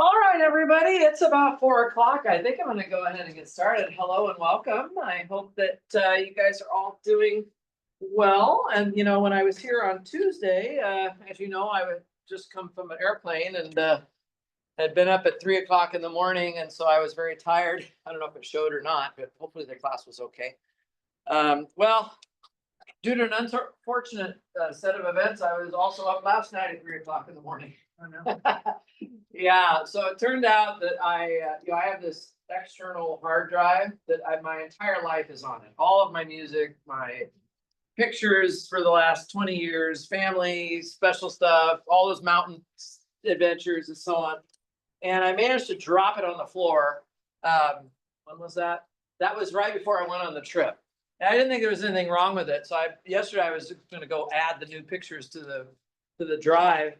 All right, everybody, it's about 4 o'clock. I think I'm going to go ahead and get started. Hello and welcome. I hope that you guys are all doing well. And, when I was here on Tuesday, as you know, I would just come from an airplane and had been up at 3 o'clock in the morning. And so I was very tired. I don't know if it showed or not, but hopefully the class was okay. Well, due to an unfortunate set of events, I was also up last night at 3 o'clock in the morning. Oh, no. Yeah, so it turned out that I have this external hard drive that my entire life is on it. All of my music, my pictures for the last 20 years, family, special stuff, all those mountain adventures and so on. And I managed to drop it on the floor. When was that? That was right before I went on the trip. And I didn't think there was anything wrong with it. So yesterday I was going to go add the new pictures to the drive,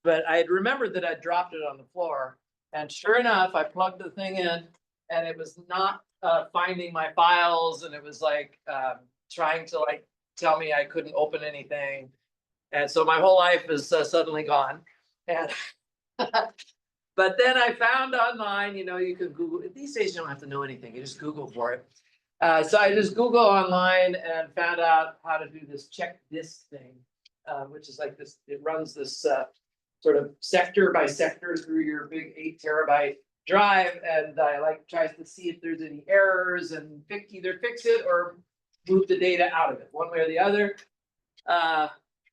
but I had remembered that I dropped it on the floor. And sure enough, I plugged the thing in, and it was not finding my files, and it was like trying to tell me I couldn't open anything. And so my whole life is suddenly gone. And but then I found online, you can Google. These days you don't have to know anything; you just Google for it. So I just Google online and found out how to do this check disk thing, which is like this. It runs this sort of sector by sector through your big 8 terabyte drive, and I tries to see if there's any errors and either fix it or move the data out of it, one way or the other.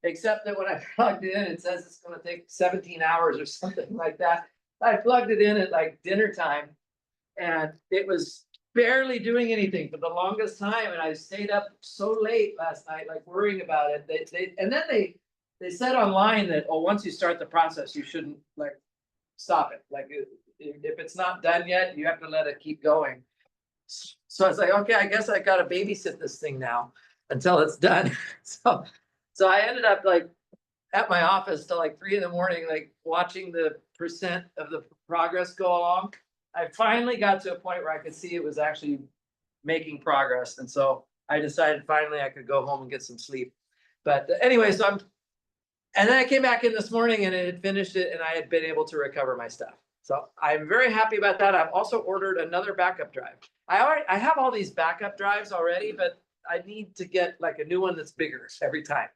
Except that when I plugged it in, it says it's going to take 17 hours or something like that. I plugged it in at dinner time, and it was barely doing anything for the longest time. And I stayed up so late last night, worrying about it. They said online that, once you start the process, you shouldn't stop it. If it's not done yet, you have to let it keep going. So I was like, okay, I guess I got to babysit this thing now until it's done. So I ended up at my office till 3 in the morning, watching the percent of the progress go along. I finally got to a point where I could see it was actually making progress. And so I decided finally I could go home and get some sleep. But anyway, and then I came back in this morning and it had finished it, and I had been able to recover my stuff. So I'm very happy about that. I've also ordered another backup drive. I have all these backup drives already, but I need to get a new one that's bigger every time.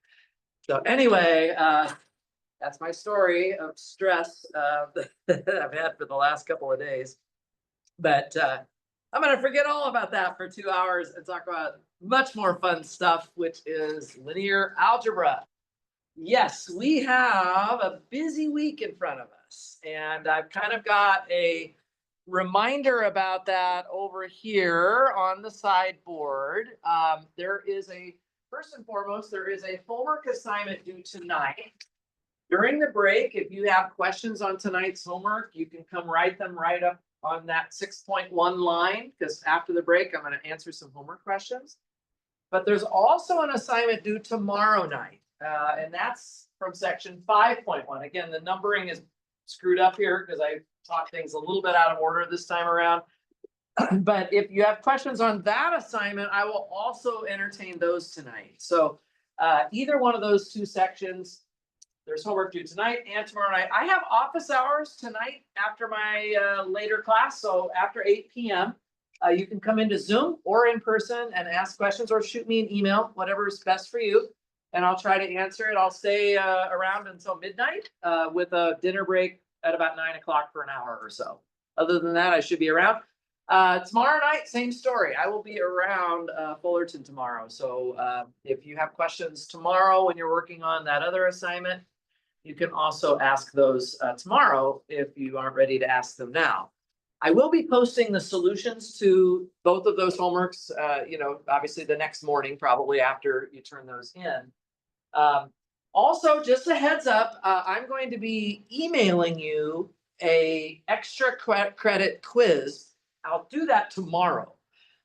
So anyway, that's my story of stress that I've had for the last couple of days. But I'm going to forget all about that for 2 hours and talk about much more fun stuff, which is linear algebra. Yes, we have a busy week in front of us, and I've kind of got a reminder about that over here on the sideboard. First and foremost, there is a homework assignment due tonight. During the break, if you have questions on tonight's homework, you can come write them right up on that 6.1 line, because after the break, I'm going to answer some homework questions. But there's also an assignment due tomorrow night, and that's from section 5.1. Again, the numbering is screwed up here because I taught things a little bit out of order this time around. But if you have questions on that assignment, I will also entertain those tonight. So either one of those two sections, there's homework due tonight and tomorrow night. I have office hours tonight after my later class. So after 8 p.m., you can come into Zoom or in person and ask questions, or shoot me an email, whatever is best for you. And I'll try to answer it. I'll stay around until midnight with a dinner break at about 9 o'clock for an hour or so. Other than that, I should be around. Tomorrow night, same story. I will be around Fullerton tomorrow. So if you have questions tomorrow when you're working on that other assignment, you can also ask those tomorrow if you aren't ready to ask them now. I will be posting the solutions to both of those homeworks, obviously the next morning, probably after you turn those in. Also, just a heads up, I'm going to be emailing you a extra credit quiz. I'll do that tomorrow.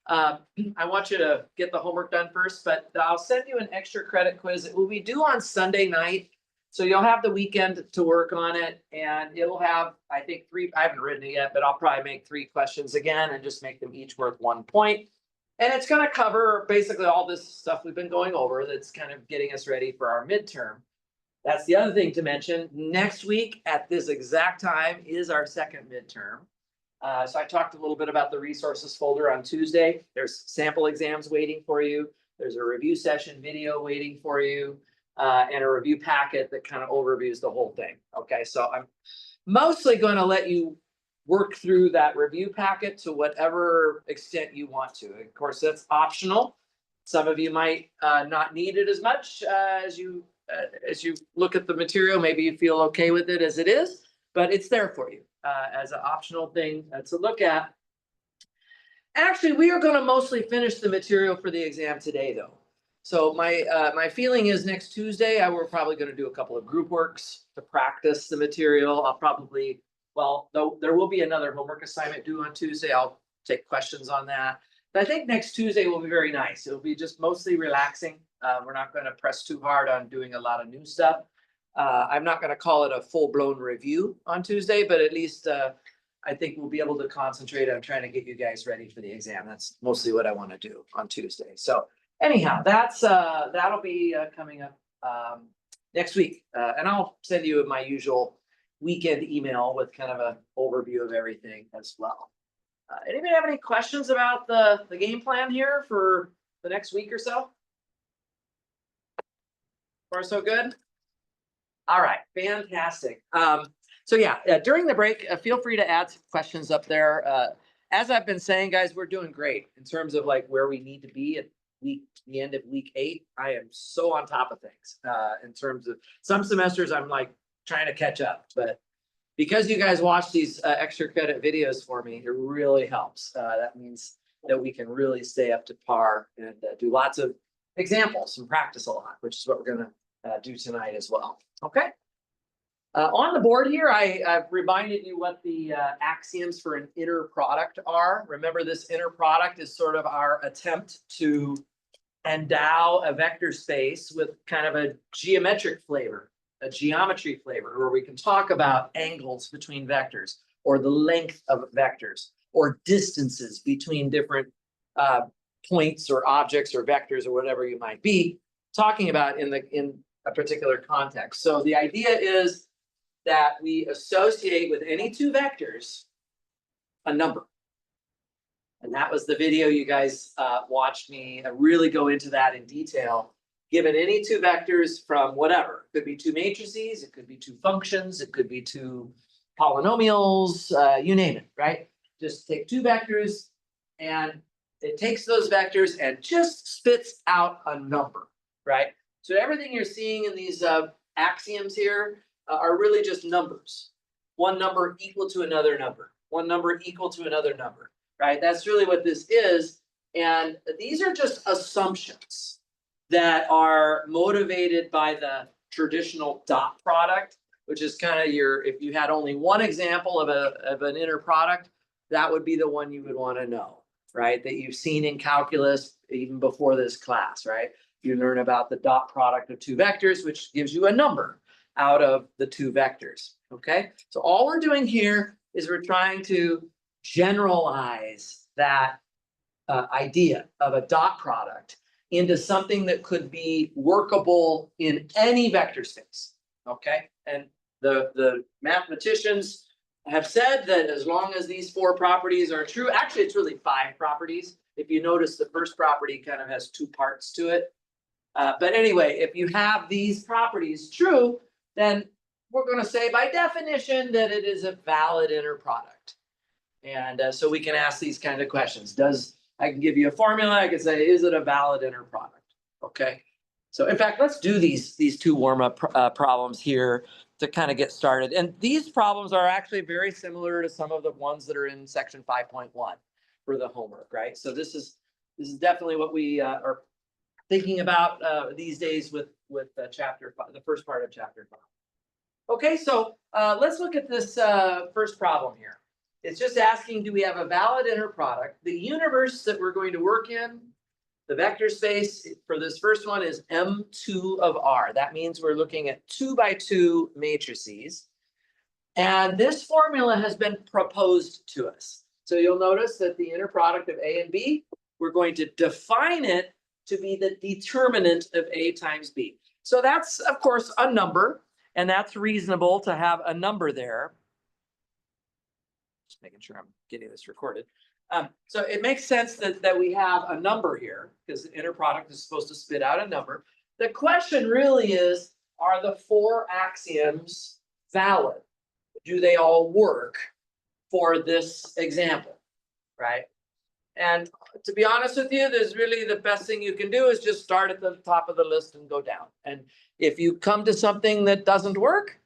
I want you to get the homework done first, but I'll send you an extra credit quiz. It will be due on Sunday night. So you'll have the weekend to work on it, and it'll have, I think, I haven't written it yet, but I'll probably make 3 questions again and just make them each worth 1 point. And it's going to cover basically all this stuff we've been going over that's kind of getting us ready for our midterm. That's the other thing to mention. Next week at this exact time is our second midterm. So I talked a little bit about the resources folder on Tuesday. There's sample exams waiting for you. There's a review session video waiting for you, and a review packet that kind of overviews the whole thing. Okay, so I'm mostly going to let you work through that review packet to whatever extent you want to. Of course, that's optional. Some of you might not need it as much as you look at the material. Maybe you feel okay with it as it is, but it's there for you as an optional thing to look at. Actually, we are going to mostly finish the material for the exam today, though. So my feeling is next Tuesday, we're probably going to do a couple of group works to practice the material. I'll probably, well, though there will be another homework assignment due on Tuesday. I'll take questions on that. But I think next Tuesday will be very nice. It'll be just mostly relaxing. We're not going to press too hard on doing a lot of new stuff. I'm not going to call it a full-blown review on Tuesday, but at least I think we'll be able to concentrate on trying to get you guys ready for the exam. That's mostly what I want to do on Tuesday. So anyhow, that's that'll be coming up next week. And I'll send you my usual weekend email with kind of an overview of everything as well. Anybody have any questions about the game plan here for the next week or so? Far so good? All right, fantastic. So yeah, during the break, feel free to add some questions up there. As I've been saying, guys, we're doing great in terms of like where we need to be at the end of week 8. I am so on top of things in terms of some semesters I'm like trying to catch up, but because you guys watch these extra credit videos for me, it really helps. That means that we can really stay up to par and do lots of examples and practice a lot, which is what we're going to do tonight as well. Okay. On the board here, I've reminded you what the axioms for an inner product are. Remember, this inner product is sort of our attempt to endow a vector space with kind of a geometric flavor, a geometry flavor, where we can talk about angles between vectors, or the length of vectors, or distances between different points or objects or vectors or whatever you might be talking about in a particular context. So the idea is that we associate with any two vectors a number. And that was the video you guys watched me really go into that in detail. Given any two vectors from whatever, it could be two matrices, it could be two functions, it could be two polynomials, you name it, right? Just take two vectors and it takes those vectors and just spits out a number, right? So everything you're seeing in these axioms here are really just numbers. One number equal to another number, one number equal to another number, right? That's really what this is. And these are just assumptions that are motivated by the traditional dot product, which is kind of if you had only one example of an inner product, that would be the one you would want to know, right? That you've seen in calculus even before this class, right? You learn about the dot product of two vectors, which gives you a number out of the two vectors, okay? So all we're doing here is we're trying to generalize that idea of a dot product into something that could be workable in any vector space, okay? And the mathematicians have said that as long as these 4 properties are true, actually it's really 5 properties. If you notice, the first property kind of has 2 parts to it. But anyway, if you have these properties true, then we're going to say by definition that it is a valid inner product. And so we can ask these kind of questions. I can give you a formula. I can say, is it a valid inner product? Okay. So in fact, let's do these 2 warm-up problems here to kind of get started. And these problems are actually very similar to some of the ones that are in section 5.1 for the homework, right? So this is definitely what we are thinking about these days with chapter 5, the first part of chapter 5. Okay, so let's look at this first problem here. It's just asking, do we have a valid inner product? The universe that we're going to work in, the vector space for this first one is M2 of R. That means we're looking at 2 by 2 matrices. And this formula has been proposed to us. So you'll notice that the inner product of A and B, we're going to define it to be the determinant of A times B. So that's, of course, a number, and that's reasonable to have a number there. Just making sure I'm getting this recorded. So it makes sense that we have a number here because the inner product is supposed to spit out a number. The question really is, are the 4 axioms valid? Do they all work for this example, right? And to be honest with you, there's really the best thing you can do is just start at the top of the list and go down. And if you come to something that doesn't work,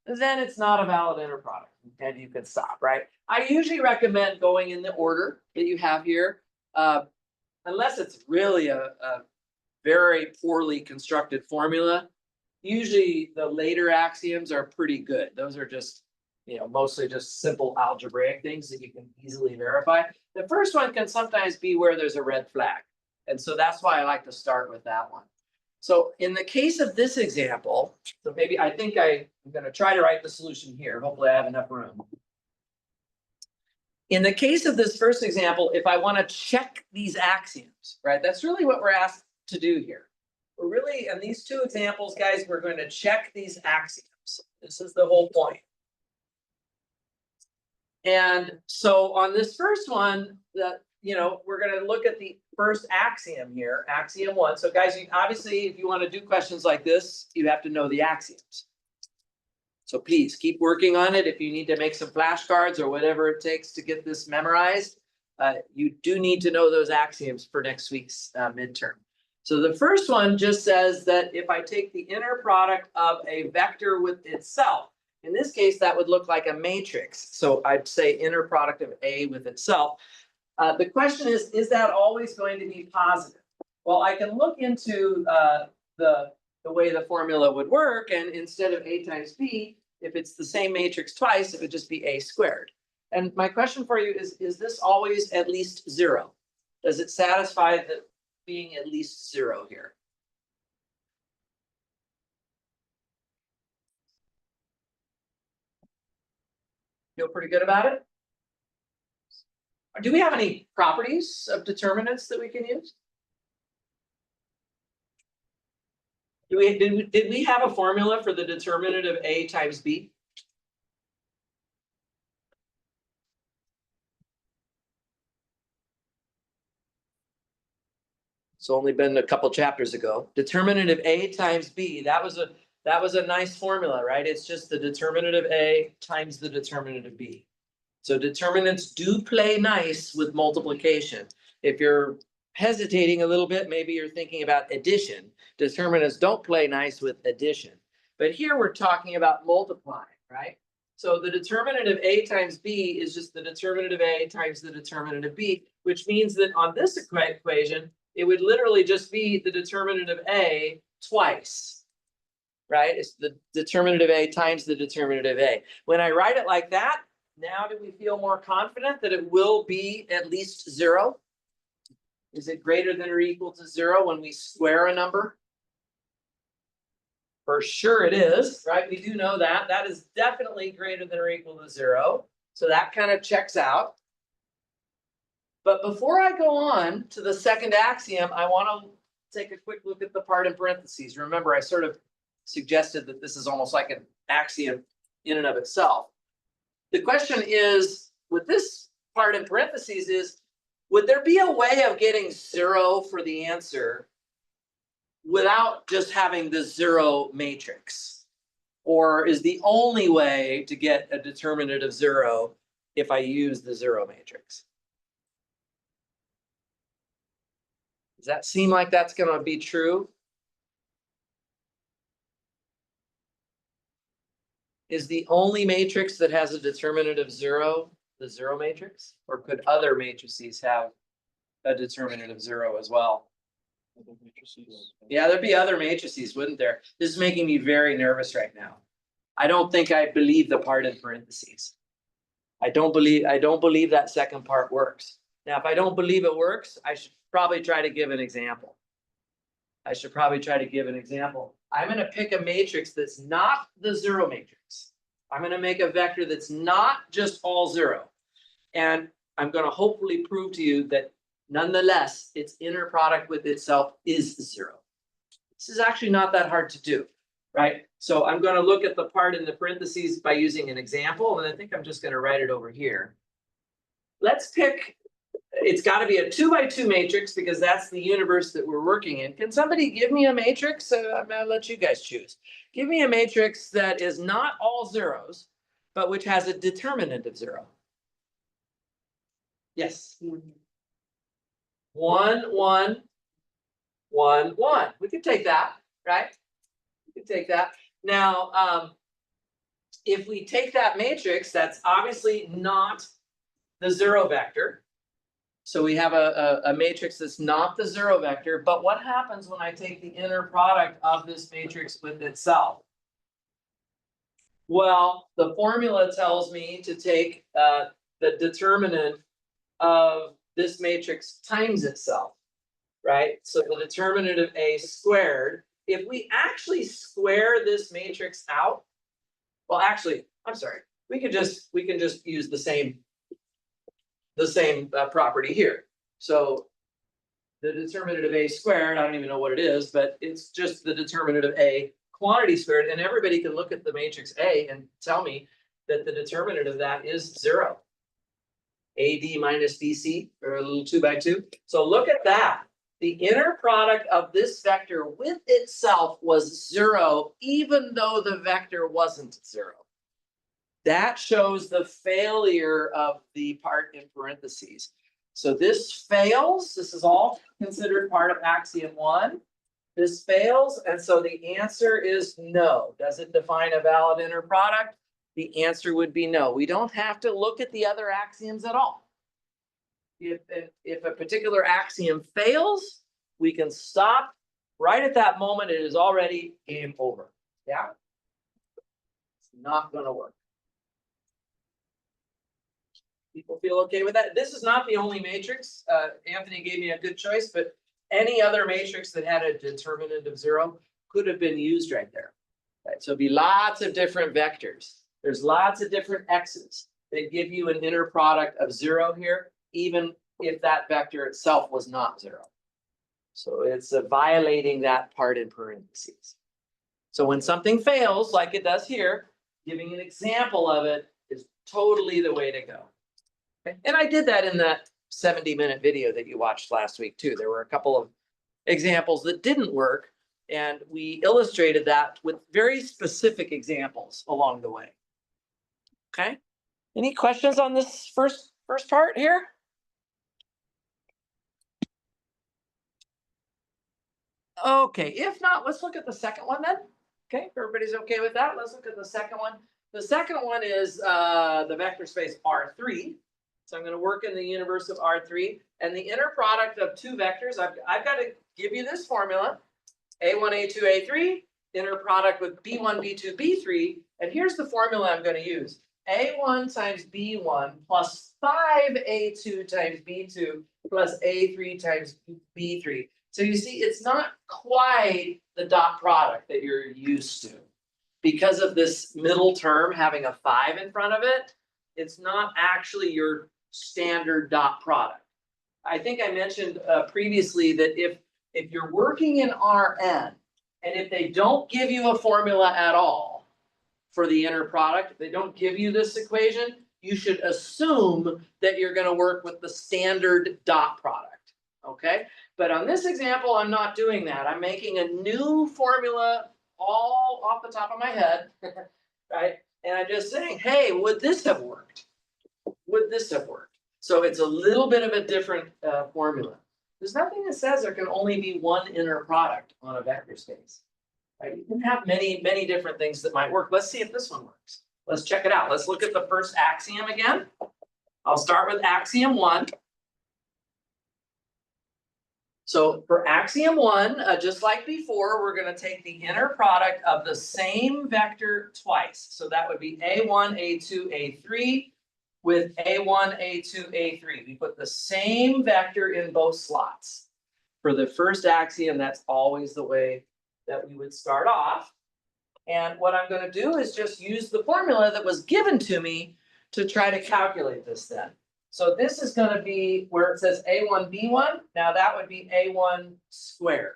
then it's not a valid inner product and you can stop, right? I usually recommend going in the order that you have here, unless it's really a very poorly constructed formula. Usually the later axioms are pretty good. Those are just, mostly just simple algebraic things that you can easily verify. The first one can sometimes be where there's a red flag. And so that's why I like to start with that one. So in the case of this example, so maybe I think I'm going to try to write the solution here. Hopefully I have enough room. In the case of this first example, if I want to check these axioms, right, that's really what we're asked to do here. We're really, in these 2 examples, guys, we're going to check these axioms. This is the whole point. And so on this first one, we're going to look at the first axiom here, axiom 1. So guys, obviously, if you want to do questions like this, you have to know the axioms. So please keep working on it. If you need to make some flashcards or whatever it takes to get this memorized, you do need to know those axioms for next week's midterm. So the first one just says that if I take the inner product of a vector with itself, in this case, that would look like a matrix. So I'd say inner product of A with itself. The question is that always going to be positive? Well, I can look into the way the formula would work, and instead of A times B, if it's the same matrix twice, it would just be A squared. And my question for you is this always at least 0? Does it satisfy the being at least 0 here? Feel pretty good about it? Do we have any properties of determinants that we can use? Did we have a formula for the determinant of A times B? It's only been a couple chapters ago. Determinant of A times B, that was a nice formula, right? It's just the determinant of A times the determinant of B. So determinants do play nice with multiplication. If you're hesitating a little bit, maybe you're thinking about addition. Determinants don't play nice with addition. But here we're talking about multiplying, right? So the determinant of A times B is just the determinant of A times the determinant of B, which means that on this equation, it would literally just be the determinant of A twice, right? It's the determinant of A times the determinant of A. When I write it like that, now do we feel more confident that it will be at least 0? Is it greater than or equal to 0 when we square a number? For sure it is, right? We do know that. That is definitely greater than or equal to 0. So that kind of checks out. But before I go on to the second axiom, I want to take a quick look at the part in parentheses. Remember, I sort of suggested that this is almost like an axiom in and of itself. The question is, with this part in parentheses is, would there be a way of getting 0 for the answer without just having the 0 matrix? Or is the only way to get a determinant of 0 if I use the 0 matrix? Does that seem like that's going to be true? Is the only matrix that has a determinant of 0 the 0 matrix? Or could other matrices have a determinant of 0 as well? Yeah, there'd be other matrices, wouldn't there? This is making me very nervous right now. I don't think I believe the part in parentheses. I don't believe that second part works. Now, if I don't believe it works, I should probably try to give an example. I'm going to pick a matrix that's not the 0 matrix. I'm going to make a vector that's not just all 0. And I'm going to hopefully prove to you that nonetheless, its inner product with itself is 0. This is actually not that hard to do, right? So I'm going to look at the part in the parentheses by using an example, and I think I'm just going to write it over here. Let's pick, it's got to be a 2 by 2 matrix because that's the universe that we're working in. Can somebody give me a matrix? I'm going to let you guys choose. Give me a matrix that is not all zeros, but which has a determinant of 0. Yes. 1, 1, 1, 1. We could take that, right? We could take that. Now, if we take that matrix, that's obviously not the 0 vector. So we have a matrix that's not the 0 vector, but what happens when I take the inner product of this matrix with itself? Well, the formula tells me to take the determinant of this matrix times itself, right? So the determinant of A squared, if we actually square this matrix out, well, actually, I'm sorry, we can just use the same property here. So the determinant of A squared, I don't even know what it is, but it's just the determinant of A quantity squared, and everybody can look at the matrix A and tell me that the determinant of that is 0. AD minus BC, or a little 2 by 2. So look at that. The inner product of this vector with itself was 0, even though the vector wasn't 0. That shows the failure of the part in parentheses. So this fails. This is all considered part of axiom 1. This fails, and so the answer is no. Does it define a valid inner product? The answer would be no. We don't have to look at the other axioms at all. If a particular axiom fails, we can stop right at that moment. It is already game over. Yeah? It's not going to work. People feel okay with that? This is not the only matrix. Anthony gave me a good choice, but any other matrix that had a determinant of 0 could have been used right there. Right? So it'd be lots of different vectors. There's lots of different x's that give you an inner product of 0 here, even if that vector itself was not 0. So it's violating that part in parentheses. So when something fails, like it does here, giving an example of it is totally the way to go. Okay? And I did that in that 70-minute video that you watched last week too. There were a couple of examples that didn't work, and we illustrated that with very specific examples along the way. Okay, any questions on this first part here? Okay, if not, let's look at the second one then. Okay, if everybody's okay with that, let's look at the second one. The second one is the vector space R3. So I'm going to work in the universe of R3, and the inner product of 2 vectors, I've got to give you this formula, A1, A2, A3, inner product with B1, B2, B3, and here's the formula I'm going to use. A1 times B1 plus 5A2 times B2 plus A3 times B3. So you see, it's not quite the dot product that you're used to. Because of this middle term having a 5 in front of it, it's not actually your standard dot product. I think I mentioned previously that if you're working in Rn, and if they don't give you a formula at all for the inner product, if they don't give you this equation, you should assume that you're going to work with the standard dot product, okay? But on this example, I'm not doing that. I'm making a new formula all off the top of my head, right? And I'm just saying, hey, would this have worked? Would this have worked? So it's a little bit of a different formula. There's nothing that says there can only be one inner product on a vector space. Right? You can have many, many different things that might work. Let's see if this one works. Let's check it out. Let's look at the first axiom again. I'll start with axiom 1. So for axiom 1, just like before, we're going to take the inner product of the same vector twice. So that would be A1, A2, A3 with A1, A2, A3. We put the same vector in both slots. For the first axiom, that's always the way that we would start off. And what I'm going to do is just use the formula that was given to me to try to calculate this then. So this is going to be where it says A1, B1. Now that would be A1 squared.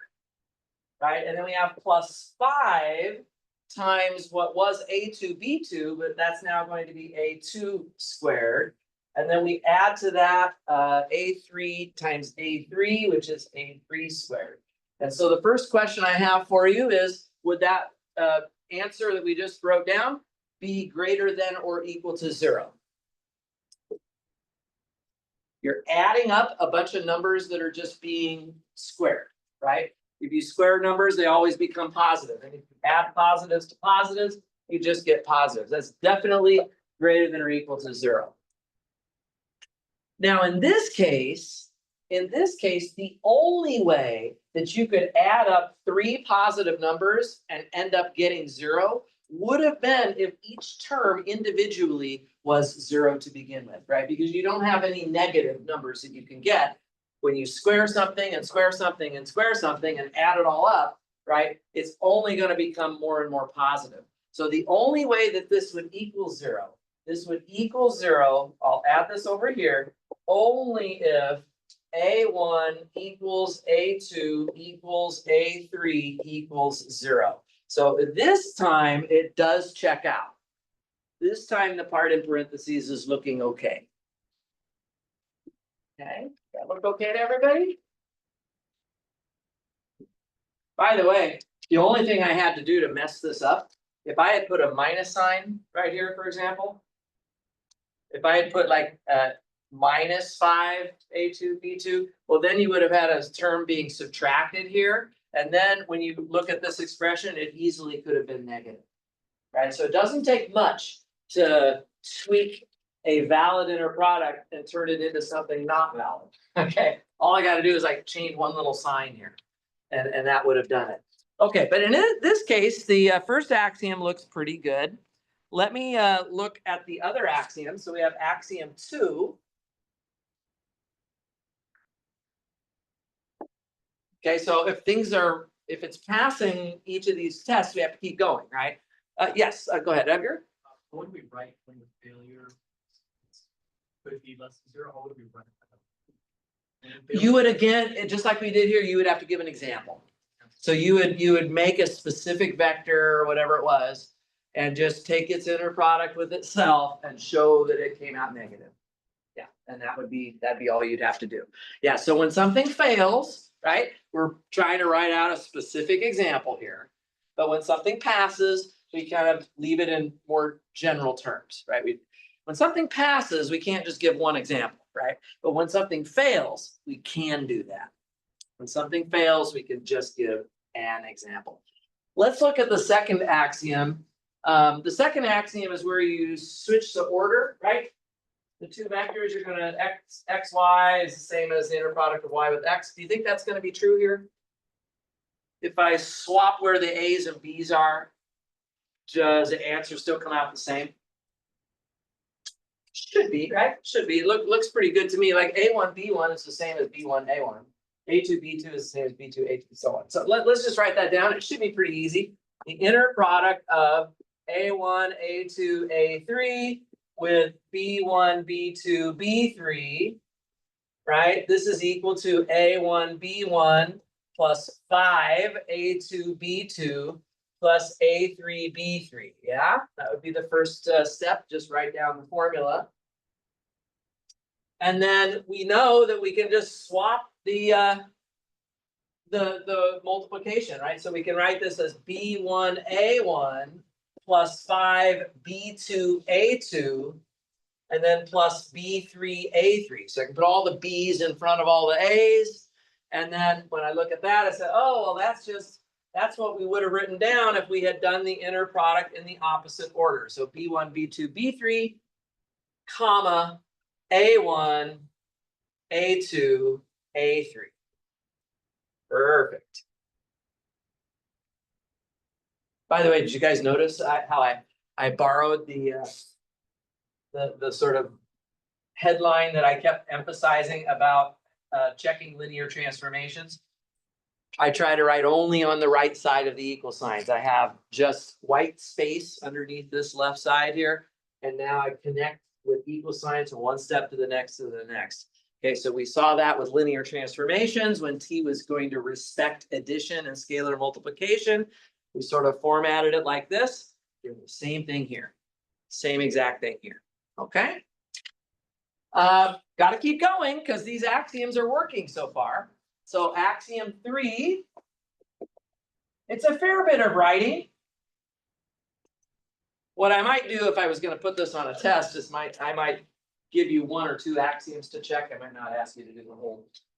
right? And then we have plus 5 times what was A2, B2, but that's now going to be A2 squared. And then we add to that A3 times A3, which is A3 squared. And so the first question I have for you is, would that answer that we just wrote down be greater than or equal to 0? You're adding up a bunch of numbers that are just being squared, right? If you square numbers, they always become positive. And if you add positives to positives, you just get positives. That's definitely greater than or equal to 0. Now, in this case, the only way that you could add up 3 positive numbers and end up getting 0 would have been if each term individually was 0 to begin with, right? Because you don't have any negative numbers that you can get when you square something and square something and square something and add it all up, right? It's only going to become more and more positive. So the only way that this would equal 0, I'll add this over here, only if A1 equals A2 equals A3 equals 0. So this time it does check out. This time the part in parentheses is looking okay. Okay, that look okay to everybody? By the way, the only thing I had to do to mess this up, if I had put a minus sign right here, for example, if I had put like minus 5 A2 B2, well, then you would have had a term being subtracted here. And then when you look at this expression, it easily could have been negative, right? So it doesn't take much to tweak a valid inner product and turn it into something not valid. Okay, all I got to do is like change one little sign here, and that would have done it. Okay, but in this case, the first axiom looks pretty good. Let me look at the other axiom. So we have axiom 2. Okay, so if it's passing each of these tests, we have to keep going, right? Yes, go ahead, Edgar. How would we write when the failure could be less than 0? How would we write that? You would, again, just like we did here, you would have to give an example. So you would make a specific vector or whatever it was, and just take its inner product with itself and show that it came out negative. Yeah, and that'd be all you'd have to do. Yeah, so when something fails, right, we're trying to write out a specific example here. But when something passes, we kind of leave it in more general terms, right? When something passes, we can't just give one example, right? But when something fails, we can do that. When something fails, we can just give an example. Let's look at the second axiom. The second axiom is where you switch the order, right? The two vectors, you're going to x, y is the same as the inner product of y with x. Do you think that's going to be true here? If I swap where the a's and b's are, does the answer still come out the same? Should be, right? Should be. Looks pretty good to me. Like A1, B1 is the same as B1, A1. A2, B2 is the same as B2, A2, so on. So let's just write that down. It should be pretty easy. The inner product of A1, A2, A3 with B1, B2, B3, right? This is equal to A1, B1 plus 5 A2, B2 plus A3, B3. Yeah, that would be the first step. Just write down the formula. And then we know that we can just swap the multiplication, right? So we can write this as B1A1 plus 5B2A2 and then plus B3A3. So I can put all the B's in front of all the A's. And then when I look at that, I say, oh, well, that's what we would have written down if we had done the inner product in the opposite order. So B1, B2, B3, comma, A1, A2, A3. Perfect. By the way, did you guys notice how I borrowed the sort of headline that I kept emphasizing about checking linear transformations? I try to write only on the right side of the equal signs. I have just white space underneath this left side here. And now I connect with equal signs from one step to the next to the next. Okay, so we saw that with linear transformations when t was going to respect addition and scalar multiplication. We sort of formatted it like this. Do the same thing here. Same exact thing here. Okay. Got to keep going because these axioms are working so far. So axiom 3, it's a fair bit of writing. What I might do if I was going to put this on a test is I might give you 1 or 2 axioms to check. I might not ask you to do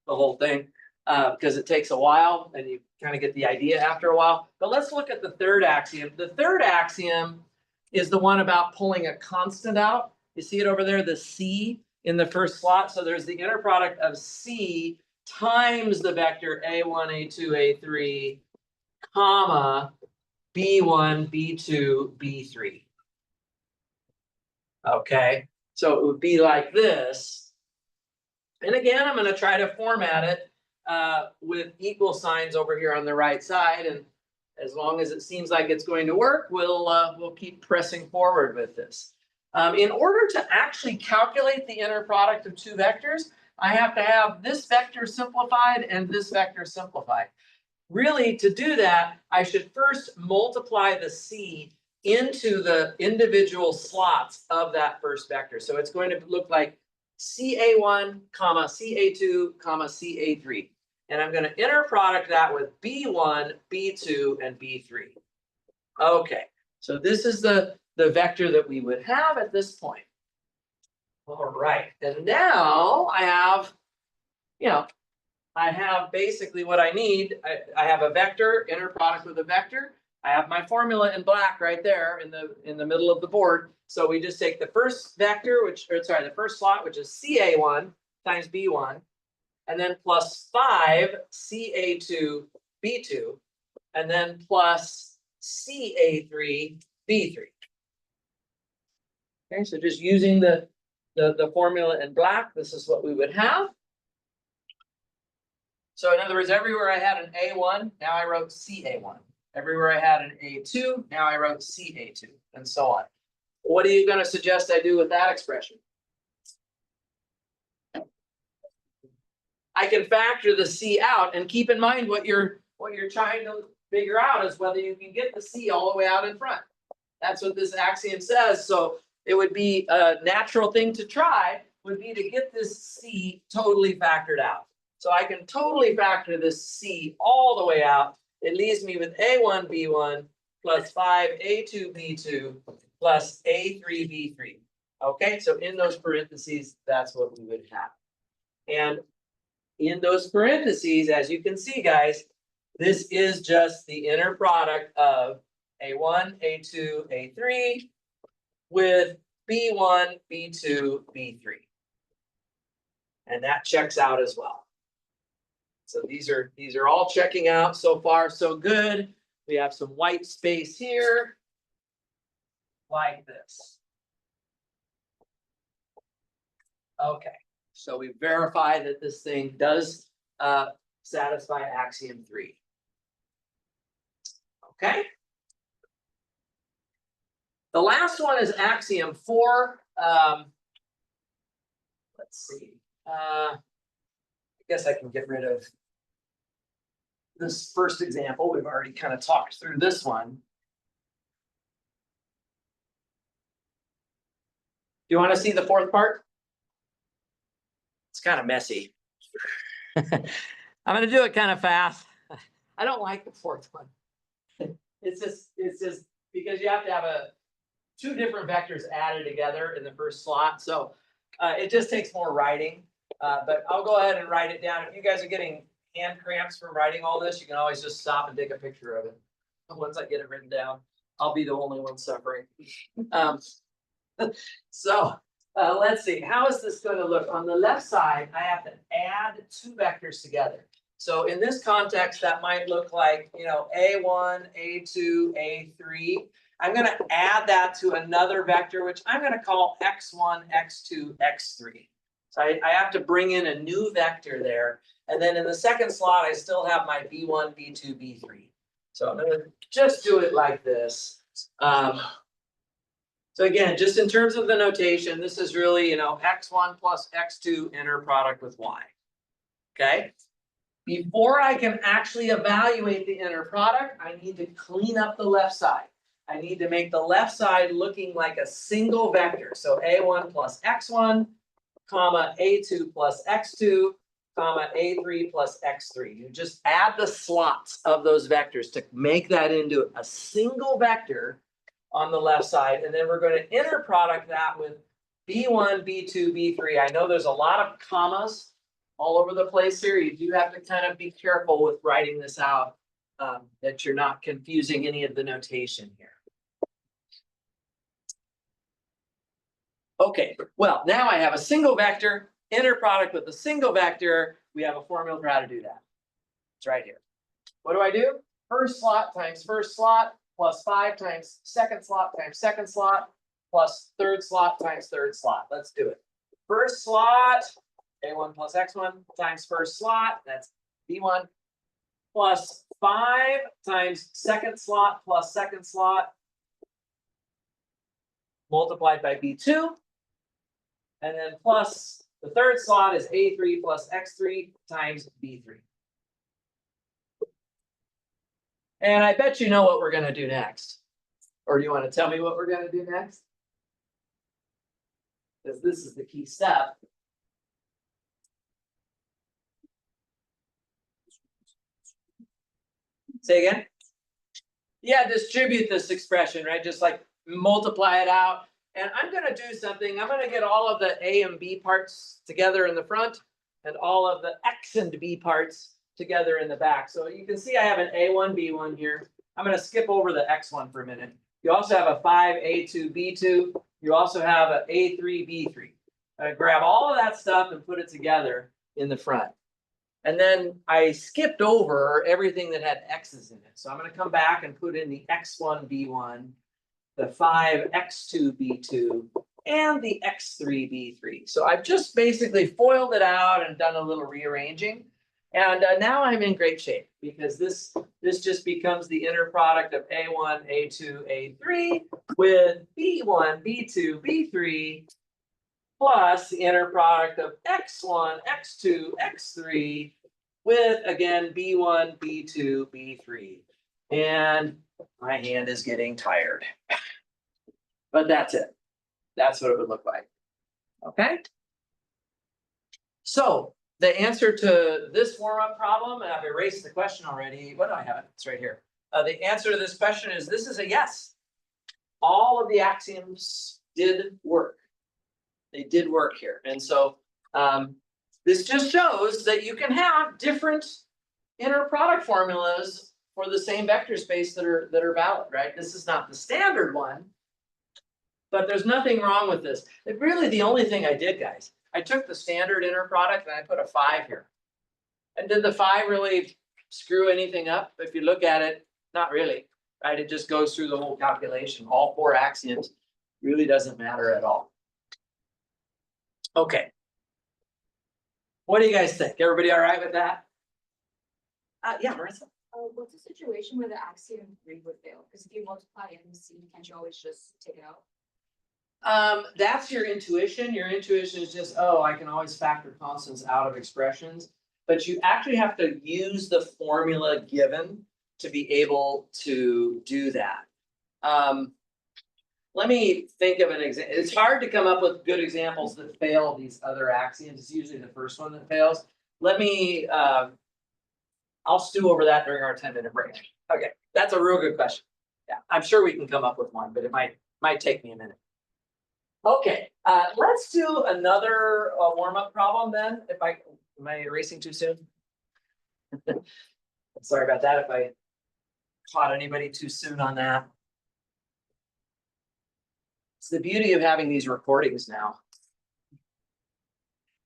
the whole thing because it takes a while and you kind of get the idea after a while. But let's look at the third axiom. The third axiom is the one about pulling a constant out. You see it over there, the C in the first slot. So there's the inner product of C times the vector A1, A2, A3, comma, B1, B2, B3. Okay, so it would be like this. And again, I'm going to try to format it with equal signs over here on the right side. And as long as it seems like it's going to work, we'll keep pressing forward with this. In order to actually calculate the inner product of 2 vectors, I have to have this vector simplified and this vector simplified. Really, to do that, I should first multiply the C into the individual slots of that first vector. So it's going to look like CA1, comma, CA2, comma, CA3. And I'm going to inner product that with B1, B2, and B3. Okay, so this is the vector that we would have at this point. All right, and now I have, I have basically what I need. I have a vector, inner product with a vector. I have my formula in black right there in the middle of the board. So we just take the first vector, the first slot, which is CA1 times B1, and then plus 5 CA2 B2, and then plus CA3 B3. Okay, so just using the formula in black, this is what we would have. So in other words, everywhere I had an A1, now I wrote CA1. Everywhere I had an A2, now I wrote CA2, and so on. What are you going to suggest I do with that expression? I can factor the C out, and keep in mind what you're trying to figure out is whether you can get the C all the way out in front. That's what this axiom says. So it would be a natural thing to try would be to get this C totally factored out. So I can totally factor this C all the way out. It leaves me with A1, B1 plus 5 A2, B2 plus A3, B3. Okay, so in those parentheses, that's what we would have. And in those parentheses, as you can see, guys, this is just the inner product of A1, A2, A3 with B1, B2, B3. And that checks out as well. So these are all checking out so far, so good. We have some white space here, like this. Okay, so we verify that this thing does satisfy axiom 3. Okay. The last one is axiom 4. Let's see. I guess I can get rid of this first example. We've already kind of talked through this one. Do you want to see the fourth part? It's kind of messy. I'm going to do it kind of fast. I don't like the fourth one. It's just because you have to have 2 different vectors added together in the first slot. So it just takes more writing. But I'll go ahead and write it down. If you guys are getting hand cramps from writing all this, you can always just stop and take a picture of it. Once I get it written down, I'll be the only one suffering. Let's see. How is this going to look? On the left side, I have to add 2 vectors together. So in this context, that might look like, A1, A2, A3. I'm going to add that to another vector, which I'm going to call X1, X2, X3. So I have to bring in a new vector there. And then in the second slot, I still have my B1, B2, B3. So I'm going to just do it like this. So again, just in terms of the notation, this is really, x1 plus x2 inner product with y. Okay? Before I can actually evaluate the inner product, I need to clean up the left side. I need to make the left side looking like a single vector. So a1 plus x1, comma, a2 plus x2, comma, a3 plus x3. You just add the slots of those vectors to make that into a single vector on the left side. And then we're going to inner product that with b1, b2, b3. I know there's a lot of commas all over the place here. You do have to kind of be careful with writing this out, that you're not confusing any of the notation here. Okay, well, now I have a single vector, inner product with a single vector. We have a formula for how to do that. It's right here. What do I do? First slot times first slot plus 5 times second slot times second slot plus third slot times third slot. Let's do it. First slot, a1 plus x1 times first slot, that's b1, plus 5 times second slot plus second slot multiplied by b2. And then plus the third slot is a3 plus x3 times b3. And I bet you know what we're going to do next. Or do you want to tell me what we're going to do next? Because this is the key step. Say again? Yeah, distribute this expression, right? Just like multiply it out. And I'm going to do something. I'm going to get all of the A and B parts together in the front and all of the X and B parts together in the back. So you can see I have an A1, B1 here. I'm going to skip over the X1 for a minute. You also have a 5A2, B2. You also have an A3, B3. Grab all of that stuff and put it together in the front. And then I skipped over everything that had X's in it. So I'm going to come back and put in the X1, B1, the 5x2, b2, and the x3, b3. So I've just basically foiled it out and done a little rearranging. And now I'm in great shape because this just becomes the inner product of a1, a2, a3 with b1, b2, b3 plus the inner product of x1, x2, x3 with, again, b1, b2, b3. And my hand is getting tired. But that's it. That's what it would look like. Okay? So the answer to this warm-up problem, and I've erased the question already. What do I have? It's right here. The answer to this question is this is a yes. All of the axioms did work. They did work here. And so this just shows that you can have different inner product formulas for the same vector space that are valid, right? This is not the standard one, but there's nothing wrong with this. Really, the only thing I did, guys, I took the standard inner product and I put a 5 here. And did the 5 really screw anything up? If you look at it, not really, right? It just goes through the whole calculation. All 4 axioms really doesn't matter at all. Okay. What do you guys think? Everybody all right with that? Yeah, Marissa. What's the situation where the axiom 3 would fail? Because if you multiply A and C, can't you always just take it out? That's your intuition. Your intuition is just, oh, I can always factor constants out of expressions. But you actually have to use the formula given to be able to do that. Let me think of an example. It's hard to come up with good examples that fail these other axioms. It's usually the first one that fails. Let me, I'll stew over that during our 10-minute break. Okay, that's a real good question. Yeah, I'm sure we can come up with one, but it might take me a minute. Okay, let's do another warm-up problem then. Am I erasing too soon? Sorry about that if I caught anybody too soon on that. It's the beauty of having these recordings now.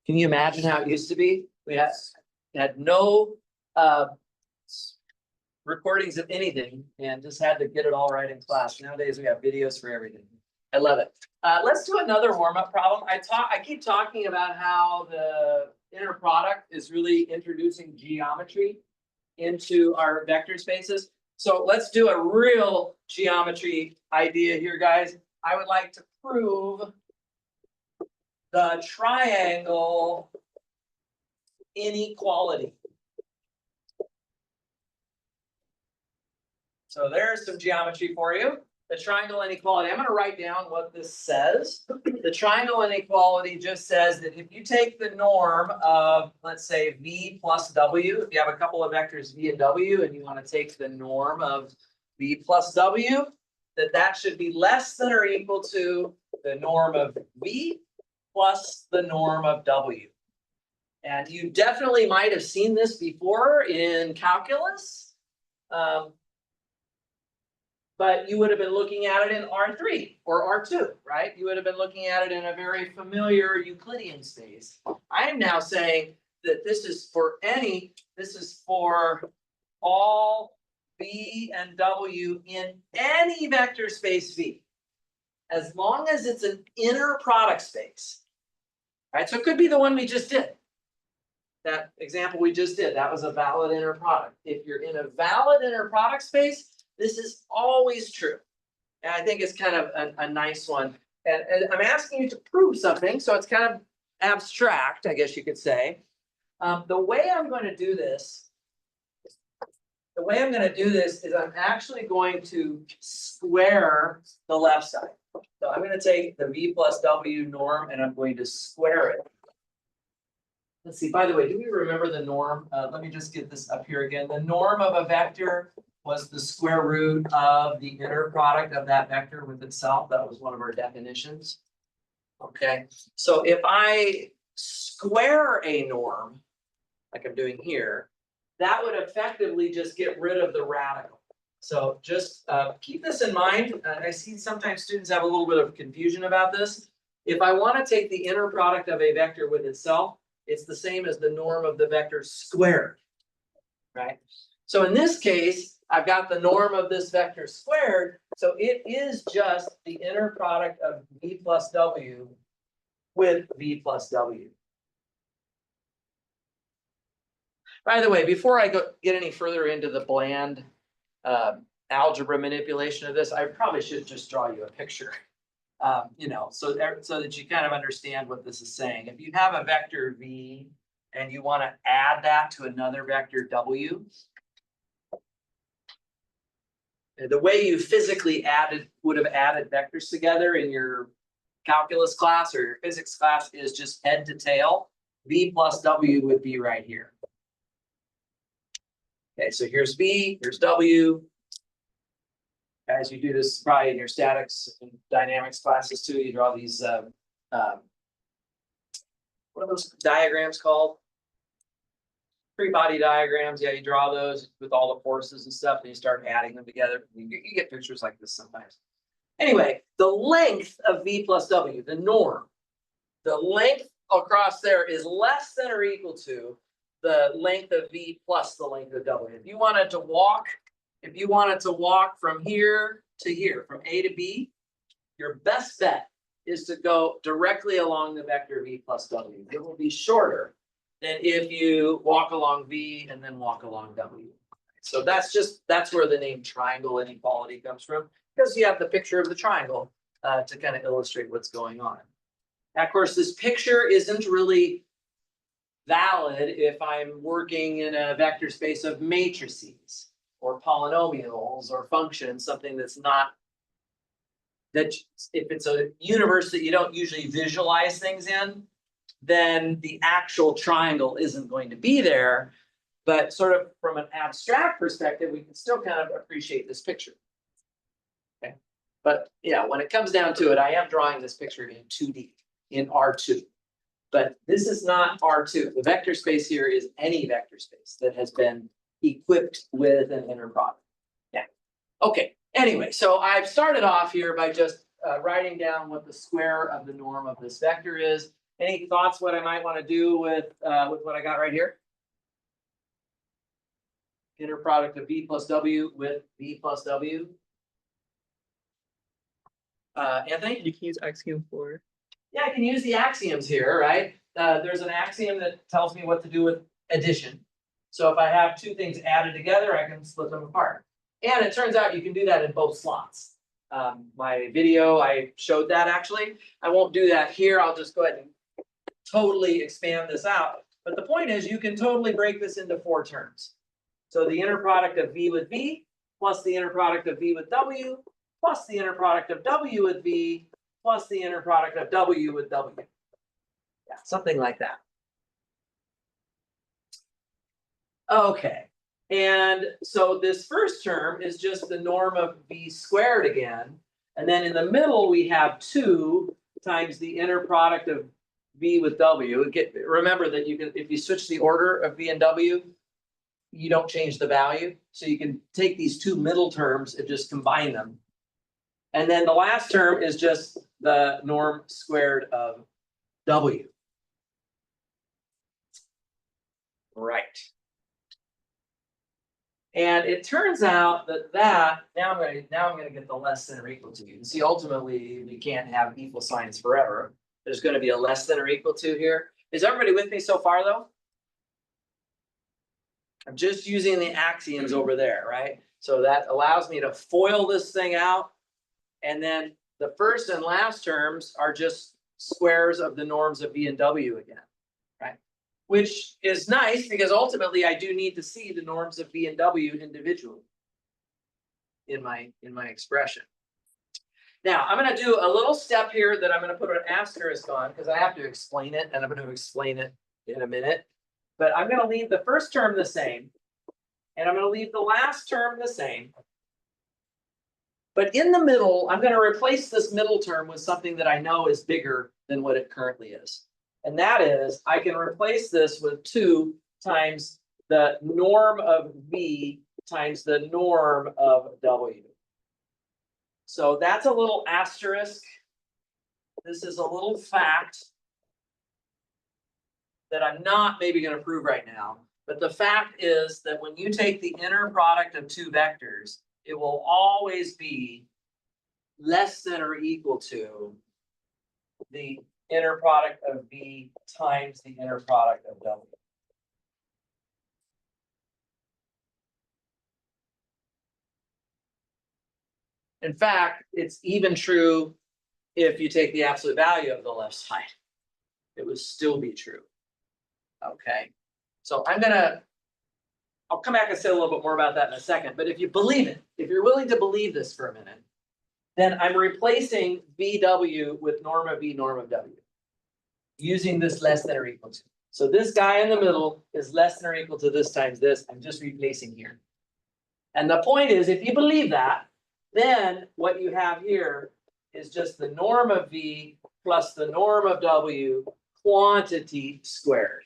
Can you imagine how it used to be? We had no recordings of anything and just had to get it all right in class. Nowadays we have videos for everything. I love it. Let's do another warm-up problem. I keep talking about how the inner product is really introducing geometry into our vector spaces. So let's do a real geometry idea here, guys. I would like to prove the triangle inequality. So there's some geometry for you. The triangle inequality, I'm gonna write down what this says. The triangle inequality just says that if you take the norm of, let's say, v plus w, if you have a couple of vectors v and w, and you wanna take the norm of v plus w, that should be less than or equal to the norm of v plus the norm of w. And you definitely might have seen this before in calculus. But you would have been looking at it in R3 or R2, right? You would have been looking at it in a very familiar Euclidean space. I am now saying that this is for all v and w in any vector space V, as long as it's an inner product space. Right, so it could be the one we just did. That example we just did, that was a valid inner product. If you're in a valid inner product space, this is always true. And I think it's kind of a nice one. And I'm asking you to prove something, so it's kind of abstract, I guess you could say. The way I'm going to do this is I'm actually going to square the left side. So I'm going to take the v plus w norm and I'm going to square it. Let's see, by the way, do we remember the norm? Let me just get this up here again. The norm of a vector was the square root of the inner product of that vector with itself. That was one of our definitions. Okay, so if I square a norm, like I'm doing here, that would effectively just get rid of the radical. So just keep this in mind. I see sometimes students have a little bit of confusion about this. If I want to take the inner product of a vector with itself, it's the same as the norm of the vector squared, right? So in this case, I've got the norm of this vector squared, so it is just the inner product of v plus w with v plus w. By the way, before I get any further into the bland algebra manipulation of this, I probably should just draw you a picture. You know, so that you kind of understand what this is saying. If you have a vector v and you want to add that to another vector w, the way you physically would have added vectors together in your calculus class or your physics class is just head to tail. V plus w would be right here. Okay, so here's v, here's w. Guys, you do this probably in your statics and dynamics classes too. You draw these, what are those diagrams called? Free body diagrams. Yeah, you draw those with all the forces and stuff, and you start adding them together. You get pictures like this sometimes. Anyway, the length of v plus w, the norm, the length across there is less than or equal to the length of v plus the length of w. If you wanted to walk from here to here, from A to B, your best bet is to go directly along the vector v plus w. It will be shorter than if you walk along v and then walk along w. So that's where the name triangle inequality comes from, because you have the picture of the triangle to kind of illustrate what's going on. Now, of course, this picture isn't really valid if I'm working in a vector space of matrices or polynomials or functions, something that's not, that if it's a universe that you don't usually visualize things in, then the actual triangle isn't going to be there. But sort of from an abstract perspective, we can still kind of appreciate this picture. Okay, but yeah, when it comes down to it, I am drawing this picture in 2D, in R2. But this is not R2. The vector space here is any vector space that has been equipped with an inner product. Yeah. Okay. Anyway, so I've started off here by just writing down what the square of the norm of this vector is. Any thoughts what I might want to do with what I got right here? Inner product of v plus w with v plus w. Anthony? You can use axiom 4. Yeah, I can use the axioms here, right? There's an axiom that tells me what to do with addition. So if I have two things added together, I can split them apart. And it turns out you can do that in both slots. my video, I showed that actually. I won't do that here. I'll just go ahead and totally expand this out. But the point is, you can totally break this into 4 terms. So the inner product of V with V plus the inner product of V with W plus the inner product of W with V plus the inner product of W with W. Yeah, something like that. Okay, and so this first term is just the norm of V squared again. And then in the middle, we have 2 times the inner product of V with W. Remember that you can, if you switch the order of V and W, you don't change the value. So you can take these 2 middle terms and just combine them. And then the last term is just the norm squared of W. Right. And it turns out that now I'm gonna get the less than or equal to. You can see ultimately we can't have equal signs forever. There's gonna be a less than or equal to here. Is everybody with me so far though? I'm just using the axioms over there, right? So that allows me to FOIL this thing out. And then the first and last terms are just squares of the norms of V and W again, right? Which is nice because ultimately I do need to see the norms of V and W individually in my expression. Now I'm going to do a little step here that I'm going to put an asterisk on because I have to explain it, and I'm going to explain it in a minute. But I'm going to leave the first term the same, and I'm going to leave the last term the same. But in the middle, I'm going to replace this middle term with something that I know is bigger than what it currently is. And that is, I can replace this with 2 times the norm of V times the norm of W. So that's a little asterisk. This is a little fact that I'm not maybe going to prove right now. But the fact is that when you take the inner product of 2 vectors, it will always be less than or equal to the inner product of V times the inner product of W. In fact, it's even true if you take the absolute value of the left side. It would still be true. Okay, so I'll come back and say a little bit more about that in a second, but if you believe it, if you're willing to believe this for a minute, then I'm replacing VW with norm of V, norm of W, using this less than or equal to. So this guy in the middle is less than or equal to this times this. I'm just replacing here. And the point is, if you believe that, then what you have here is just the norm of V plus the norm of W quantity squared.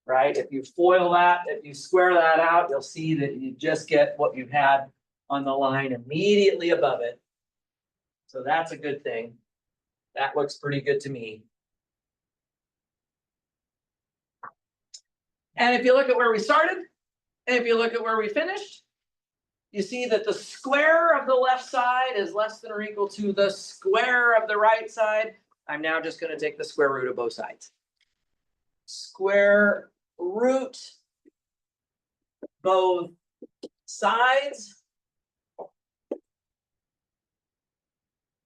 Right? If you FOIL that, if you square that out, you'll see that you just get what you had on the line immediately above it. So that's a good thing. That looks pretty good to me. And if you look at where we started, and if you look at where we finished, you see that the square of the left side is less than or equal to the square of the right side. I'm now just going to take the square root of both sides. Square root both sides.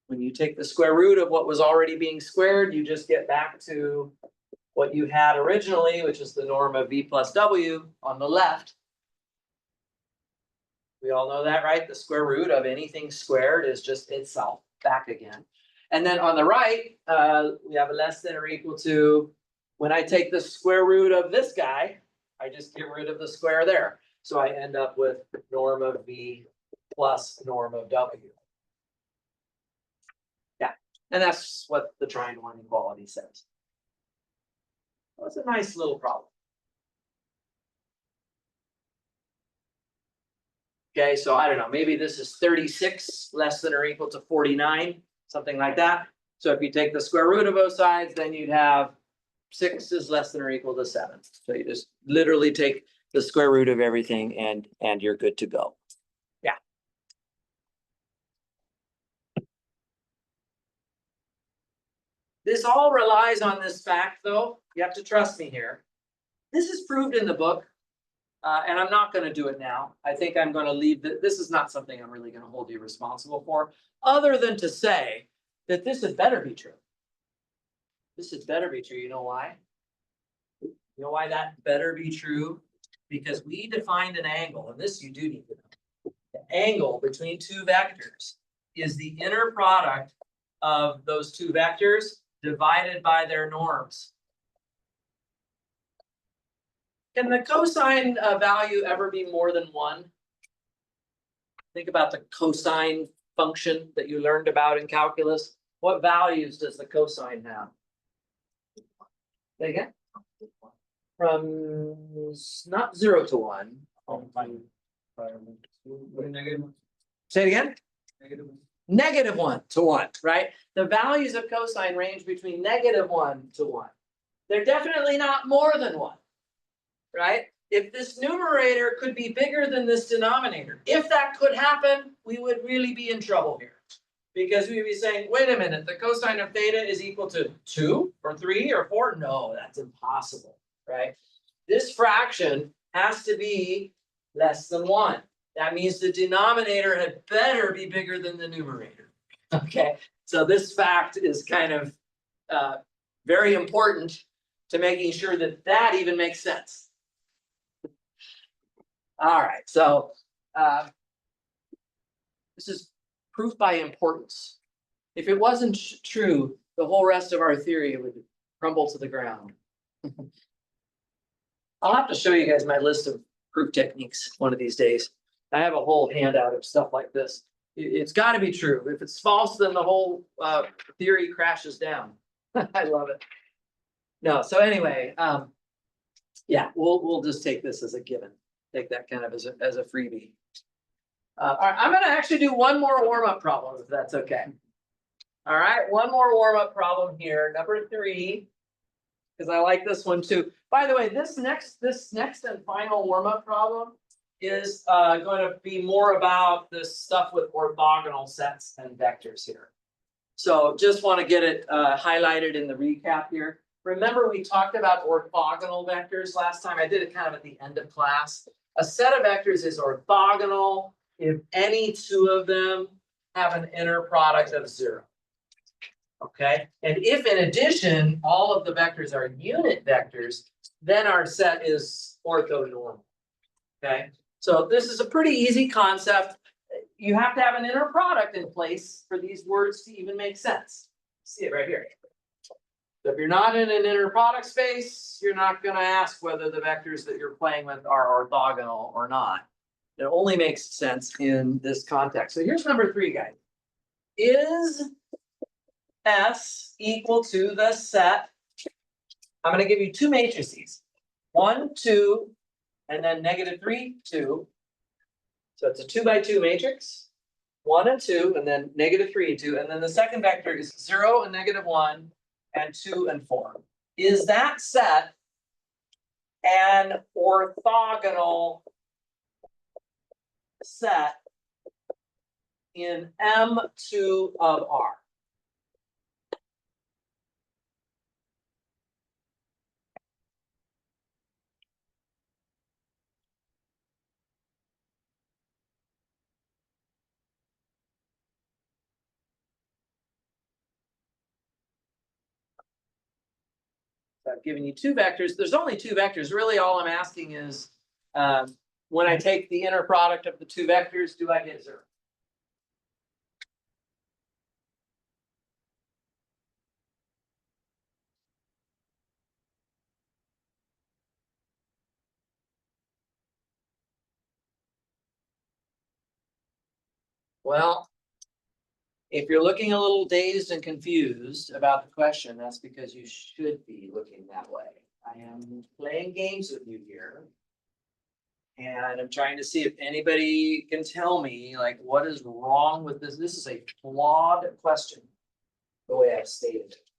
When you take the square root of what was already being squared, you just get back to what you had originally, which is the norm of V plus W on the left. We all know that, right? The square root of anything squared is just itself back again. And then on the right, we have a less than or equal to, when I take the square root of this guy, I just get rid of the square there. So I end up with norm of V plus norm of W. Yeah, and that's what the triangle inequality says. That's a nice little problem. Okay, so I don't know, maybe this is 36 less than or equal to 49, something like that. So if you take the square root of both sides, then you'd have 6 is less than or equal to 7. So you just literally take the square root of everything and you're good to go. Yeah. This all relies on this fact, though. You have to trust me here. This is proved in the book. And I'm not gonna do it now. I think I'm gonna leave, this is not something I'm really gonna hold you responsible for, other than to say that this had better be true. This had better be true. You know why? You know why that better be true? Because we defined an angle, and this you do need to know. The angle between two vectors is the inner product of those two vectors divided by their norms. Can the cosine value ever be more than 1? Think about the cosine function that you learned about in calculus. What values does the cosine have? Say again? From not 0 to 1. Say it again? -1 to 1, right? The values of cosine range between -1 to 1. They're definitely not more than 1, right? If this numerator could be bigger than this denominator, if that could happen, we would really be in trouble here. Because we'd be saying, wait a minute, the cosine of theta is equal to 2 or 3 or 4? No, that's impossible, right? This fraction has to be less than 1. That means the denominator had better be bigger than the numerator. Okay, so this fact is kind of very important to making sure that that even makes sense. All right, so this is proof by importance. If it wasn't true, the whole rest of our theory would crumble to the ground. I'll have to show you guys my list of proof techniques one of these days. I have a whole handout of stuff like this. It's got to be true. If it's false, then the whole theory crashes down. I love it. No, so anyway, yeah, we'll just take this as a given. Take that kind of as a freebie. All right, I'm gonna actually do one more warm-up problem, if that's okay. All right, one more warm-up problem here, number 3, because I like this one too. By the way, this next and final warm-up problem is going to be more about this stuff with orthogonal sets and vectors here. So just want to get it highlighted in the recap here. Remember, we talked about orthogonal vectors last time. I did it kind of at the end of class. A set of vectors is orthogonal if any two of them have an inner product of 0. Okay, and if in addition, all of the vectors are unit vectors, then our set is orthonormal. Okay, so this is a pretty easy concept. You have to have an inner product in place for these words to even make sense. See it right here. So if you're not in an inner product space, you're not going to ask whether the vectors that you're playing with are orthogonal or not. It only makes sense in this context. So here's number 3, guys. Is S equal to the set? I'm going to give you 2 matrices. 1, 2, and then -3, 2. So it's a 2 by 2 matrix. 1 and 2, and then -3 and 2. And then the second vector is 0 and -1. And 2 and 4. Is that set an orthogonal set in M2 of R? So I've given you 2 vectors. There's only 2 vectors. Really, all I'm asking is, when I take the inner product of the 2 vectors, do I get 0? Well, if you're looking a little dazed and confused about the question, that's because you should be looking that way. I am playing games with you here. And I'm trying to see if anybody can tell me, like, what is wrong with this? This is a flawed question, the way I've stated it.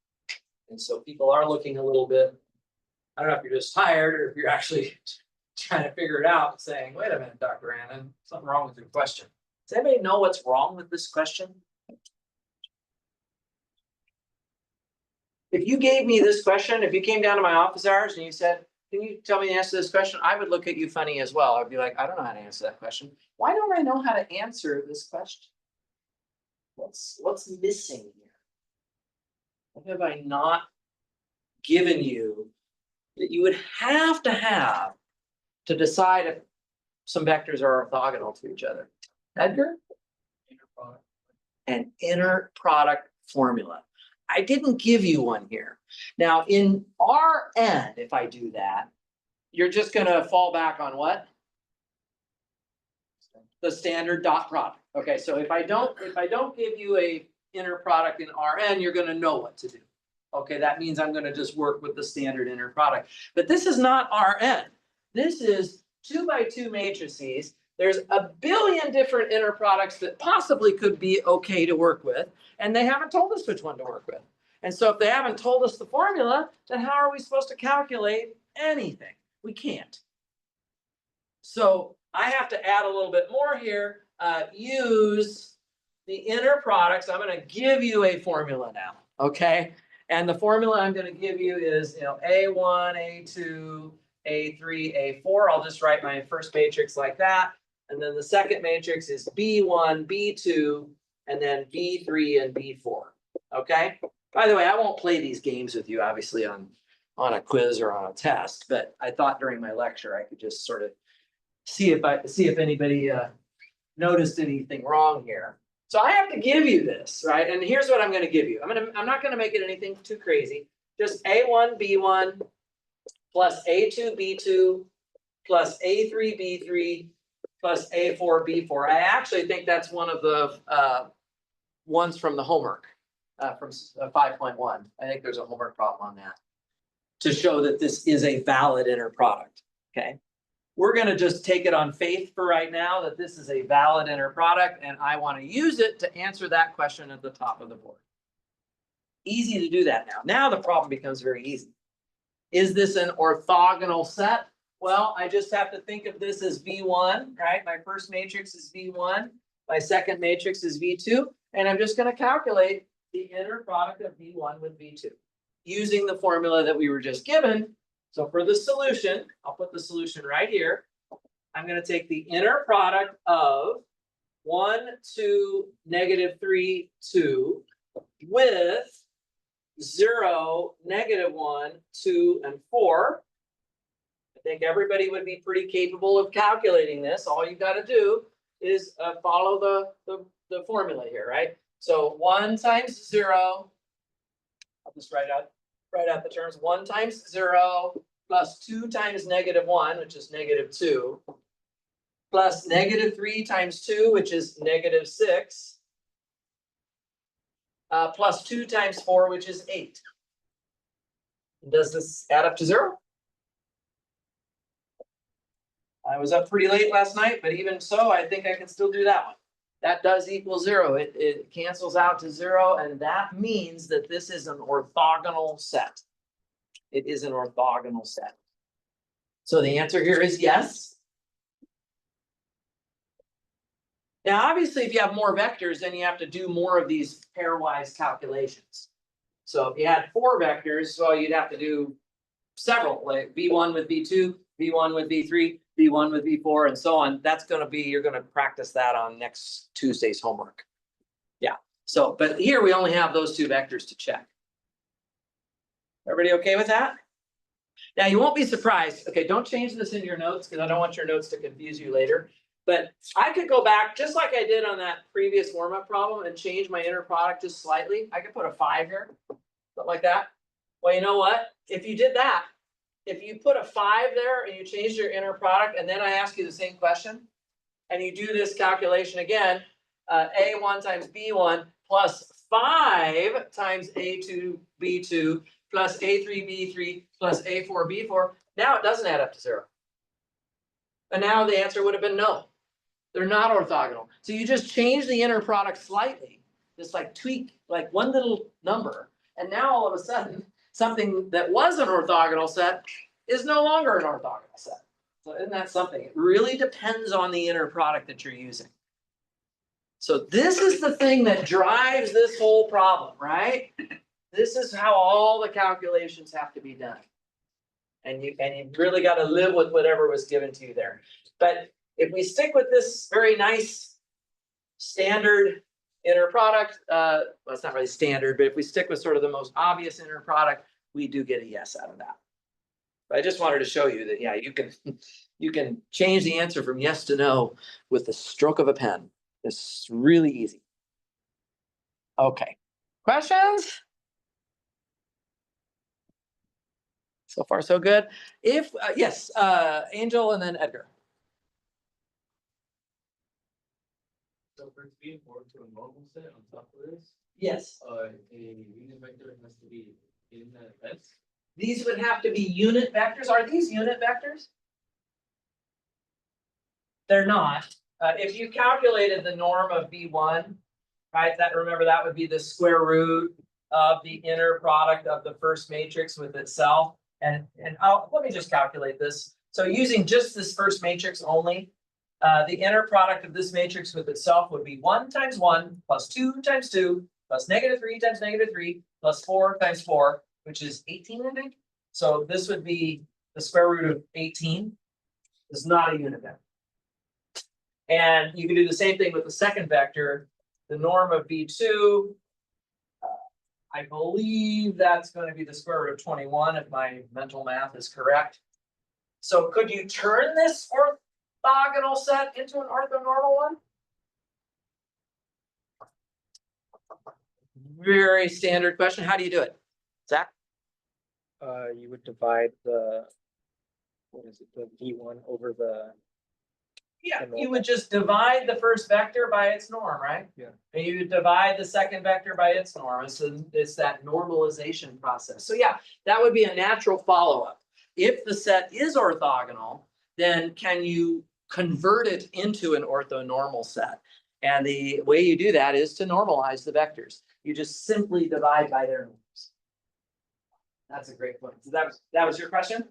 And so people are looking a little bit, I don't know if you're just tired or if you're actually trying to figure it out and saying, wait a minute, Dr. Annan, something wrong with your question. Does anybody know what's wrong with this question? If you gave me this question, if you came down to my office hours and you said, can you tell me the answer to this question? I would look at you funny as well. I'd be like, I don't know how to answer that question. Why don't I know how to answer this question? What's missing here? What have I not given you that you would have to decide if some vectors are orthogonal to each other? Edgar? Inner product. An inner product formula. I didn't give you one here. Now in Rn, if I do that, you're just gonna fall back on what? The standard dot product. Okay, so if I don't give you a inner product in Rn, you're gonna know what to do. Okay, that means I'm gonna just work with the standard inner product. But this is not Rn. This is 2 by 2 matrices. There's a billion different inner products that possibly could be okay to work with, and they haven't told us which one to work with. And so if they haven't told us the formula, then how are we supposed to calculate anything? We can't. So I have to add a little bit more here, use the inner products. I'm gonna give you a formula now, okay? And the formula I'm gonna give you is, A1, A2, A3, A4. I'll just write my first matrix like that. And then the second matrix is B1, B2, and then B3 and B4, okay? By the way, I won't play these games with you, obviously, on a quiz or on a test, but I thought during my lecture, I could just sort of see if anybody noticed anything wrong here. So I have to give you this, right? And here's what I'm gonna give you. I'm not gonna make it anything too crazy. Just A1, B1, plus A2, B2, plus A3, B3, plus A4, B4. I actually think that's one of the ones from the homework, from 5.1. I think there's a homework problem on that to show that this is a valid inner product, okay? We're gonna just take it on faith for right now that this is a valid inner product, and I wanna use it to answer that question at the top of the board. Easy to do that now. Now the problem becomes very easy. Is this an orthogonal set? Well, I just have to think of this as V1, right? My first matrix is V1, my second matrix is V2, and I'm just gonna calculate the inner product of V1 with V2 using the formula that we were just given. So for the solution, I'll put the solution right here. I'm gonna take the inner product of 1, 2, -3, 2 with 0, -1, 2, and 4. I think everybody would be pretty capable of calculating this. All you gotta do is follow the formula here, right? So 1 times 0, I'll just write out the terms. 1 times 0 plus 2 times -1, which is -2, plus -3 times 2, which is -6, plus 2 times 4, which is 8. Does this add up to 0? I was up pretty late last night, but even so, I think I can still do that one. That does equal 0. It cancels out to 0, and that means that this is an orthogonal set. It is an orthogonal set. So the answer here is yes. Now, obviously, if you have more vectors, then you have to do more of these pairwise calculations. So if you had 4 vectors, well, you'd have to do several, like V1 with V2, V1 with V3, V1 with V4, and so on. That's gonna be, you're gonna practice that on next Tuesday's homework. Yeah, so, but here we only have those 2 vectors to check. Everybody okay with that? Now, you won't be surprised. Okay, don't change this in your notes because I don't want your notes to confuse you later. But I could go back, just like I did on that previous warm-up problem, and change my inner product just slightly. I could put a 5 here, something like that. Well, you know what? If you did that, if you put a 5 there and you changed your inner product, and then I ask you the same question, and you do this calculation again, A1 times B1 plus 5 times A2 B2 plus A3 B3 plus A4 B4, now it doesn't add up to 0. And now the answer would have been no. They're not orthogonal. So you just change the inner product slightly, just like tweak like one little number, and now all of a sudden, something that was an orthogonal set is no longer an orthogonal set. So isn't that something? It really depends on the inner product that you're using. So this is the thing that drives this whole problem, right? This is how all the calculations have to be done. And you really got to live with whatever was given to you there. But if we stick with this very nice standard inner product, well, it's not really standard, but if we stick with sort of the most obvious inner product, we do get a yes out of that. But I just wanted to show you that, yeah, you can change the answer from yes to no with the stroke of a pen. It's really easy. Okay, questions? So far, so good. If, yes, Angel and then Edgar. So for it to be important to a normal set on top of this, Yes. a unit vector has to be in that S. These would have to be unit vectors. Are these unit vectors? They're not. If you calculated the norm of B1, right, remember that would be the square root of the inner product of the first matrix with itself. And let me just calculate this. So using just this first matrix only, the inner product of this matrix with itself would be 1 times 1 plus 2 times 2 plus -3 times -3 plus 4 times 4, which is 18, I think. So this would be the square root of 18. It's not a unit vector. And you can do the same thing with the second vector, the norm of B2. I believe that's going to be the square root of 21 if my mental math is correct. So could you turn this orthogonal set into an orthonormal one? Very standard question. How do you do it? Zach? You would divide the, what is it, the V1 over the, Yeah, the you would just divide the first vector by its norm, right? Yeah. And you would divide the second vector by its norm. It's that normalization process. So yeah, that would be a natural follow-up. If the set is orthogonal, then can you convert it into an orthonormal set? And the way you do that is to normalize the vectors. You just simply divide by their norms. That's a great point. So that was your question?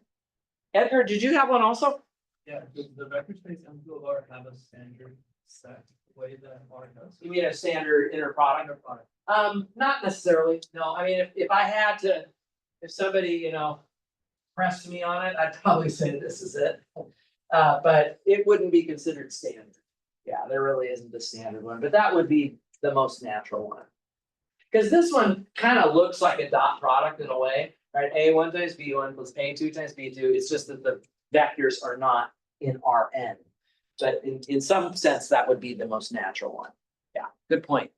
Edgar, did you have one also? Yeah, does the vector space M2 have a standard set way that R does? You mean a standard inner product? Inner product. Not necessarily. No, I mean, if I had to, if somebody, pressed me on it, I'd probably say this is it. But it wouldn't be considered standard. Yeah, there really isn't a standard one, but that would be the most natural one. Because this one kind of looks like a dot product in a way, right? A1 times B1 plus A2 times B2. It's just that the vectors are not in Rn. But in some sense, that would be the most natural one. Yeah, good point.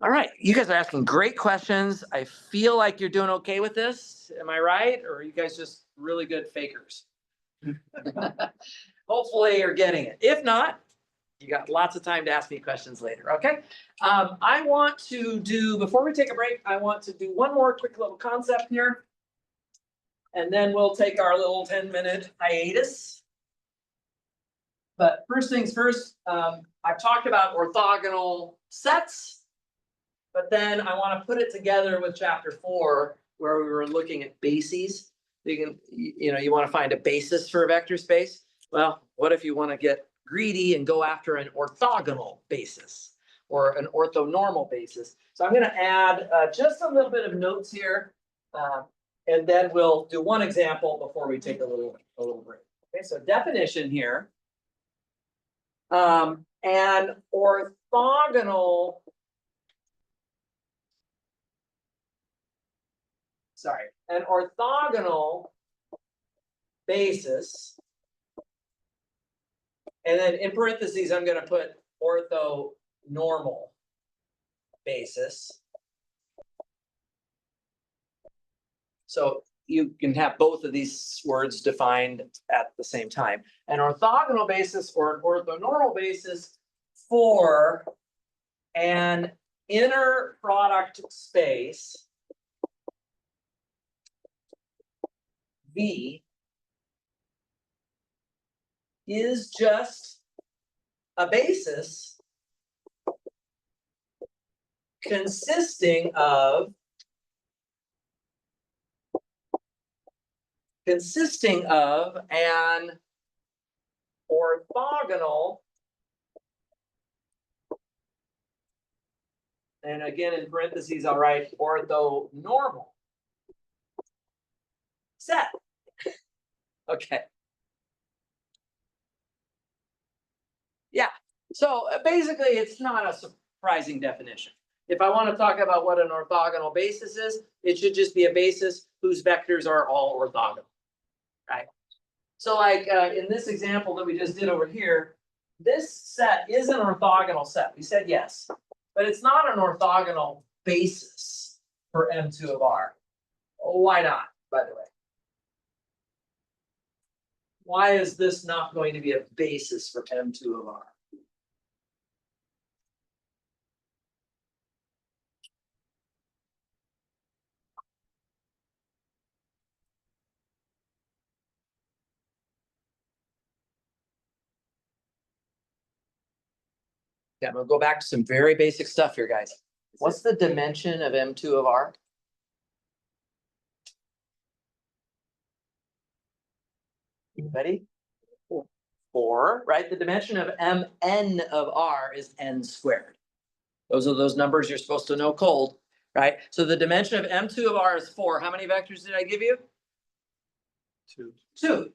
All right, you guys are asking great questions. I feel like you're doing okay with this. Am I right? Or are you guys just really good fakers? Hopefully you're getting it. If not, you got lots of time to ask me questions later, okay? I want to do, before we take a break, I want to do one more quick little concept here. And then we'll take our little 10-minute hiatus. But first things first, I've talked about orthogonal sets, but then I want to put it together with chapter 4, where we were looking at bases. You want to find a basis for a vector space. Well, what if you want to get greedy and go after an orthogonal basis or an orthonormal basis? So I'm going to add just a little bit of notes here, and then we'll do one example before we take a little break. Okay, so definition here. An orthogonal. An orthogonal basis. And then in parentheses, I'm going to put orthonormal basis. So you can have both of these words defined at the same time. An orthogonal basis or an orthonormal basis for an inner product space V is just a basis consisting of an orthogonal, and again in parentheses I'll write orthonormal set. Okay. Yeah, so basically, it's not a surprising definition. If I want to talk about what an orthogonal basis is, it should just be a basis whose vectors are all orthogonal, right? So like in this example that we just did over here, this set is an orthogonal set. We said yes, but it's not an orthogonal basis for M2 of R. Why not, by the way? Why is this not going to be a basis for M2 of R? Yeah, I'm gonna go back to some very basic stuff here, guys. What's the dimension of M2 of R? Anybody? 4, right? The dimension of Mn of R is n squared. Those are those numbers you're supposed to know cold, right? So the dimension of M2 of R is 4. How many vectors did I give you? 2. 2.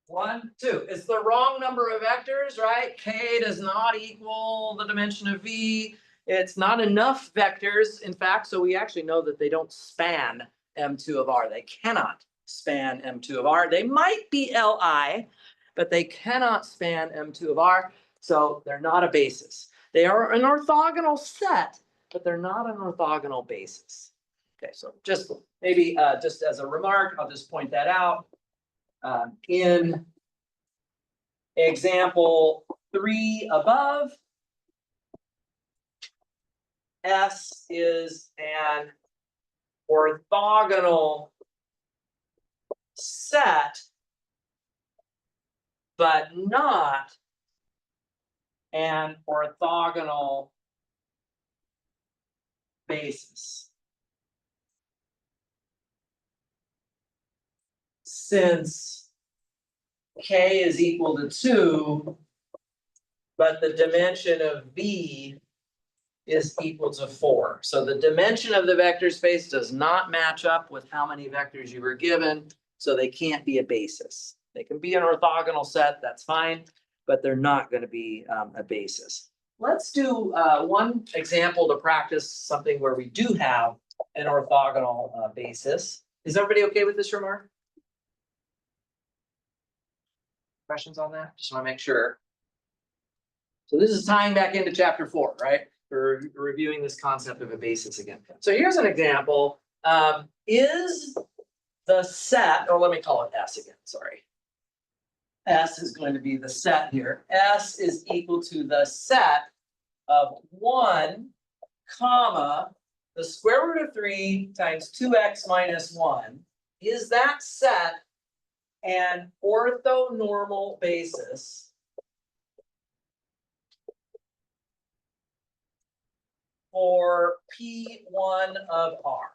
1, 2. It's the wrong number of vectors, right? K does not equal the dimension of V. It's not enough vectors, in fact, so we actually know that they don't span M2 of R. They cannot span M2 of R. They might be Li, but they cannot span M2 of R, so they're not a basis. They are an orthogonal set, but they're not an orthogonal basis. Okay, so just maybe just as a remark, I'll just point that out. In example 3 above, S is an orthogonal set, but not an orthogonal basis. Since K is equal to 2, but the dimension of V is equal to 4. So the dimension of the vector space does not match up with how many vectors you were given, so they can't be a basis. They can be an orthogonal set, that's fine, but they're not going to be a basis. Let's do one example to practice something where we do have an orthogonal basis. Is everybody okay with this remark? Questions on that? Just want to make sure. So this is tying back into chapter 4, right? We're reviewing this concept of a basis again. So here's an example. Is the set, or let me call it S again, sorry. S is going to be the set here. S is equal to the set of 1, comma, the square root of 3 times 2x minus 1. Is that set an orthonormal basis for P1 of R?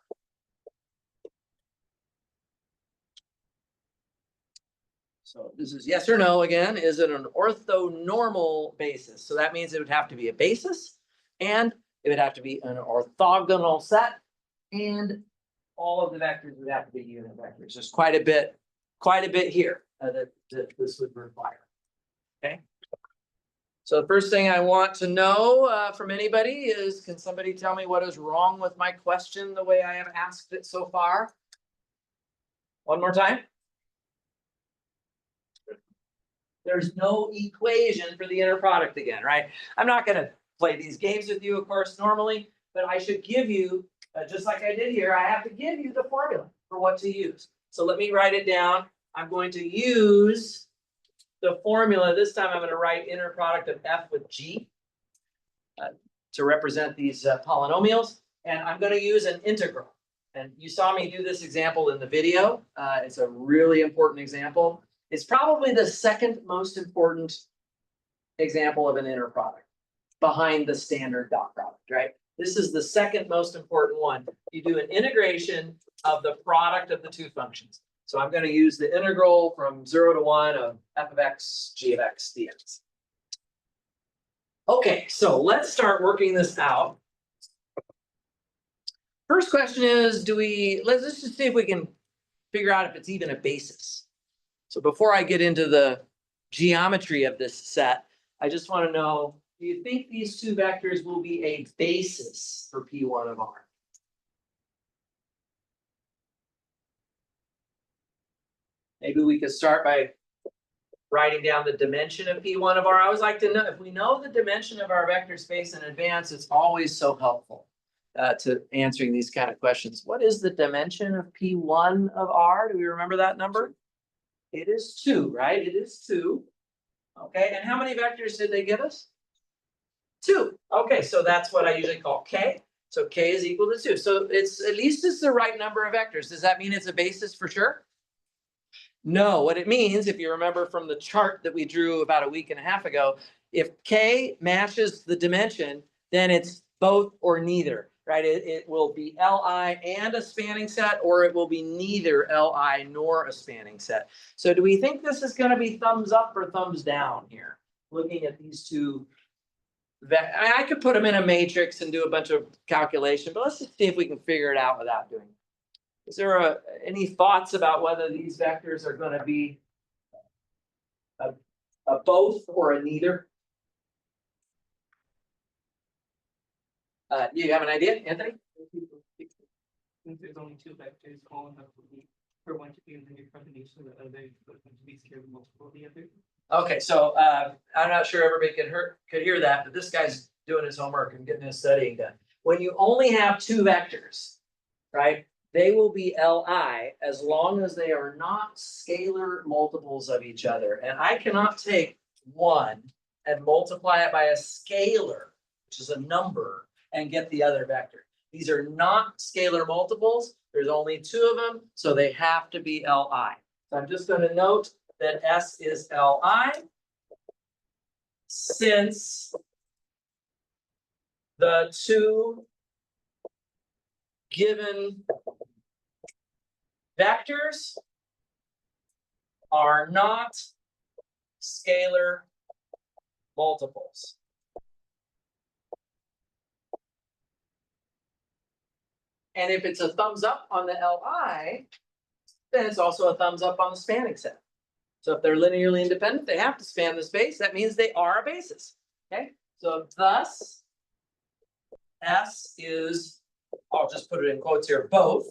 So this is yes or no again. Is it an orthonormal basis? So that means it would have to be a basis, and it would have to be an orthogonal set, and all of the vectors would have to be unit vectors. There's quite a bit here that this would require. Okay. So the first thing I want to know from anybody is, can somebody tell me what is wrong with my question the way I have asked it so far? One more time. There's no equation for the inner product again, right? I'm not going to play these games with you, of course, normally, but I should give you, just like I did here, I have to give you the formula for what to use. So let me write it down. I'm going to use the formula. This time I'm going to write inner product of F with G to represent these polynomials. And I'm going to use an integral. And you saw me do this example in the video. It's a really important example. It's probably the second most important example of an inner product behind the standard dot product, right? This is the second most important one. You do an integration of the product of the two functions. So I'm going to use the integral from 0 to 1 of f of x, g of x dx. Okay, so let's start working this out. First question is, let's just see if we can figure out if it's even a basis. So before I get into the geometry of this set, I just want to know, do you think these two vectors will be a basis for P1 of R? Maybe we could start by writing down the dimension of P1 of R. I always like to know, if we know the dimension of our vector space in advance, it's always so helpful to answering these kind of questions. What is the dimension of P1 of R? Do we remember that number? It is 2, right? It is 2. Okay, and how many vectors did they give us? 2. Okay, so that's what I usually call K. So K is equal to 2. So it's at least it's the right number of vectors. Does that mean it's a basis for sure? No, what it means, if you remember from the chart that we drew about a week and a half ago, if K matches the dimension, then it's both or neither, right? It will be Li and a spanning set, or it will be neither Li nor a spanning set. So do we think this is going to be thumbs up or thumbs down here? Looking at these two, I could put them in a matrix and do a bunch of calculation, but let's just see if we can figure it out without doing it. Is there any thoughts about whether these vectors are going to be a both or a neither? Do you have an idea, Anthony? Since there's only two vectors, all of them would be for one to be in the combination, the other to be scared multiple of the other. Okay, so I'm not sure everybody could hear that, but this guy's doing his homework and getting his studying done. When you only have two vectors, right? They will be Li as long as they are not scalar multiples of each other. And I cannot take 1 and multiply it by a scalar, which is a number, and get the other vector. These are not scalar multiples. There's only 2 of them, so they have to be Li. So I'm just going to note that S is Li since the two given vectors are not scalar multiples. And if it's a thumbs up on the Li, then it's also a thumbs up on the spanning set. So if they're linearly independent, they have to span the space. That means they are a basis. Okay, so thus S is, I'll just put it in quotes here, both,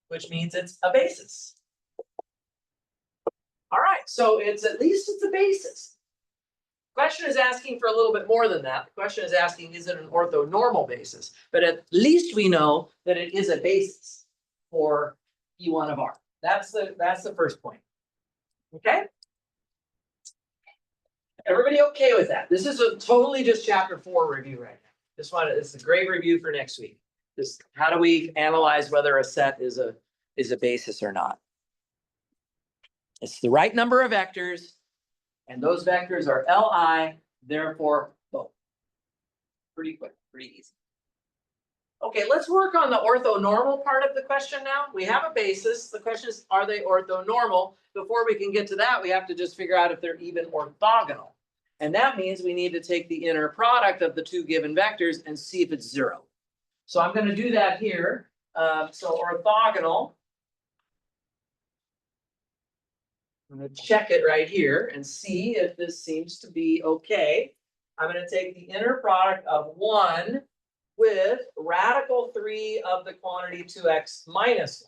which means it's a basis. All right, so it's at least it's a basis. Question is asking for a little bit more than that. The question is asking, is it an orthonormal basis? But at least we know that it is a basis for P1 of R. That's the first point. Okay? Everybody okay with that? This is a totally just chapter 4 review right now. This is a great review for next week. Just how do we analyze whether a set is a basis or not? It's the right number of vectors, and those vectors are Li, therefore both. Pretty quick, pretty easy. Okay, let's work on the orthonormal part of the question now. We have a basis. The question is, are they orthonormal? Before we can get to that, we have to just figure out if they're even orthogonal. And that means we need to take the inner product of the two given vectors and see if it's 0. So I'm going to do that here. So orthogonal. I'm going to check it right here and see if this seems to be okay. I'm going to take the inner product of 1 with radical 3 of the quantity 2x minus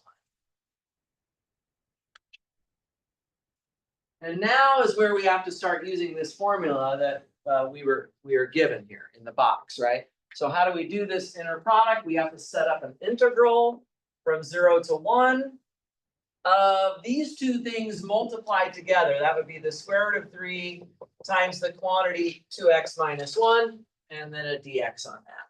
1. And now is where we have to start using this formula that we are given here in the box, right? So how do we do this inner product? We have to set up an integral from 0 to 1 of these two things multiplied together. That would be the square root of 3 times the quantity 2x minus 1, and then a dx on that.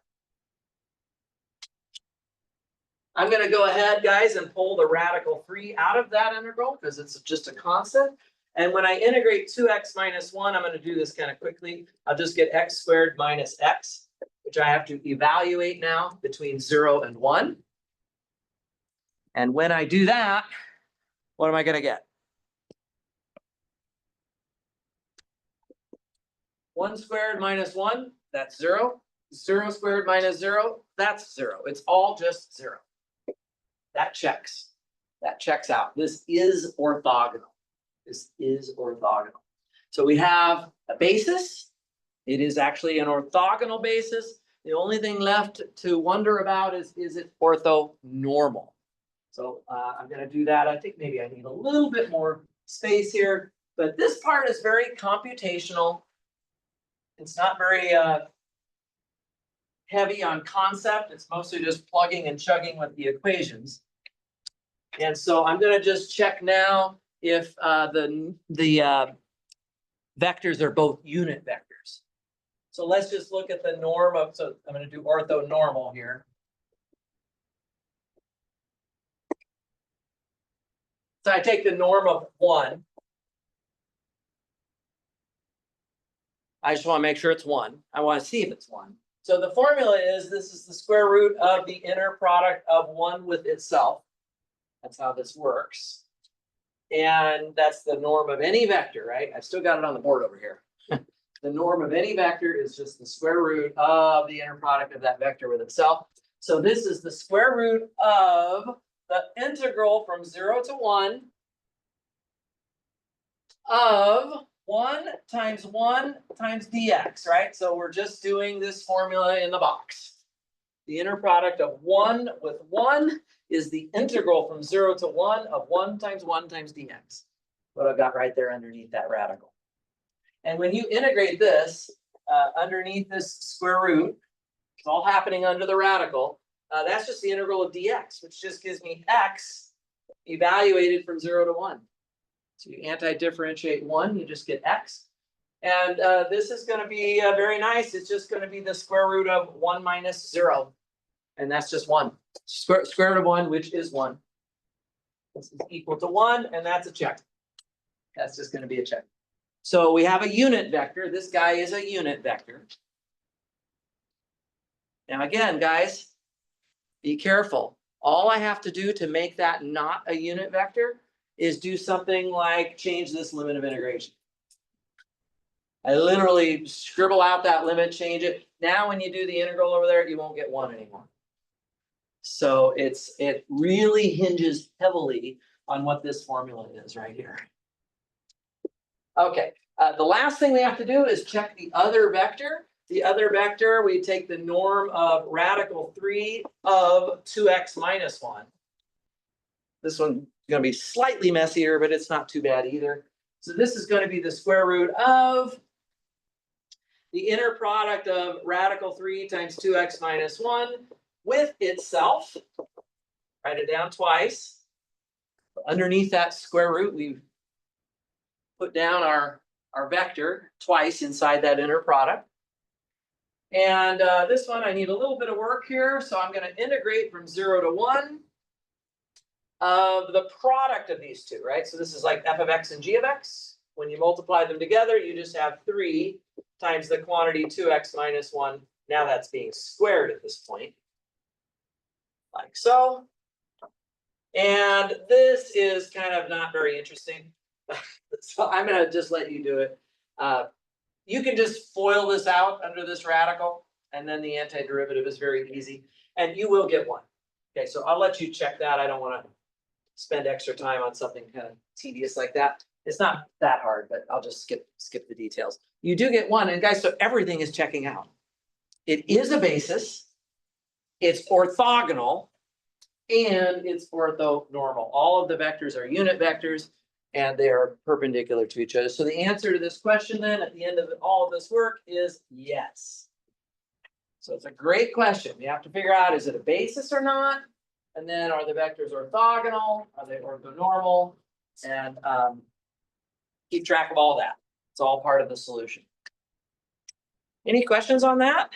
I'm going to go ahead, guys, and pull the radical 3 out of that integral because it's just a constant. And when I integrate 2x minus 1, I'm going to do this kind of quickly. I'll just get x squared minus x, which I have to evaluate now between 0 and 1. And when I do that, what am I going to get? 1 squared minus 1, that's 0. 0 squared minus 0, that's 0. It's all just 0. That checks. That checks out. This is orthogonal. This is orthogonal. So we have a basis. It is actually an orthogonal basis. The only thing left to wonder about is it orthonormal? So I'm gonna do that. I think maybe I need a little bit more space here, but this part is very computational. It's not very heavy on concept. It's mostly just plugging and chugging with the equations. And so I'm gonna just check now if the vectors are both unit vectors. So let's just look at the norm of, so I'm gonna do orthonormal here. So I take the norm of 1. I just want to make sure it's 1. I want to see if it's 1. So the formula is this is the square root of the inner product of 1 with itself. That's how this works. And that's the norm of any vector, right? I've still got it on the board over here. The norm of any vector is just the square root of the inner product of that vector with itself. So this is the square root of the integral from 0 to 1 of 1 times dx, right? So we're just doing this formula in the box. The inner product of 1 with 1 is the integral from 0 to 1 of 1 times dx. What I've got right there underneath that radical. And when you integrate this underneath this square root, it's all happening under the radical. That's just the integral of dx, which just gives me x evaluated from 0 to 1. So you anti-differentiate 1, you just get x. And this is going to be very nice. It's just going to be the square root of 1 minus 0. And that's just 1. Square root of 1, which is 1. This is equal to 1, and that's a check. That's just going to be a check. So we have a unit vector. This guy is a unit vector. Now again, guys, be careful. All I have to do to make that not a unit vector is do something like change this limit of integration. I literally scribble out that limit, change it. Now when you do the integral over there, you won't get 1 anymore. So it really hinges heavily on what this formula is right here. Okay, the last thing we have to do is check the other vector. The other vector, we take the norm of radical 3 of 2x minus 1. This one's going to be slightly messier, but it's not too bad either. So this is going to be the square root of the inner product of radical 3 times 2x minus 1 with itself. Write it down twice. Underneath that square root, we've put down our vector twice inside that inner product. And this one, I need a little bit of work here. So I'm going to integrate from 0 to 1 of the product of these two, right? So this is like f of x and g of x. When you multiply them together, you just have 3 times the quantity 2x minus 1. Now that's being squared at this point, like so. And this is kind of not very interesting. So I'm going to just let you do it. You can just FOIL this out under this radical, and then the antiderivative is very easy, and you will get 1. Okay, so I'll let you check that. I don't want to spend extra time on something kind of tedious like that. It's not that hard, but I'll just skip the details. You do get 1, and guys, so everything is checking out. It is a basis, it's orthogonal, and it's orthonormal. All of the vectors are unit vectors, and they are perpendicular to each other. So the answer to this question then at the end of all of this work is yes. So it's a great question. You have to figure out, is it a basis or not? And then are the vectors orthogonal? Are they orthonormal? And keep track of all that. It's all part of the solution. Any questions on that?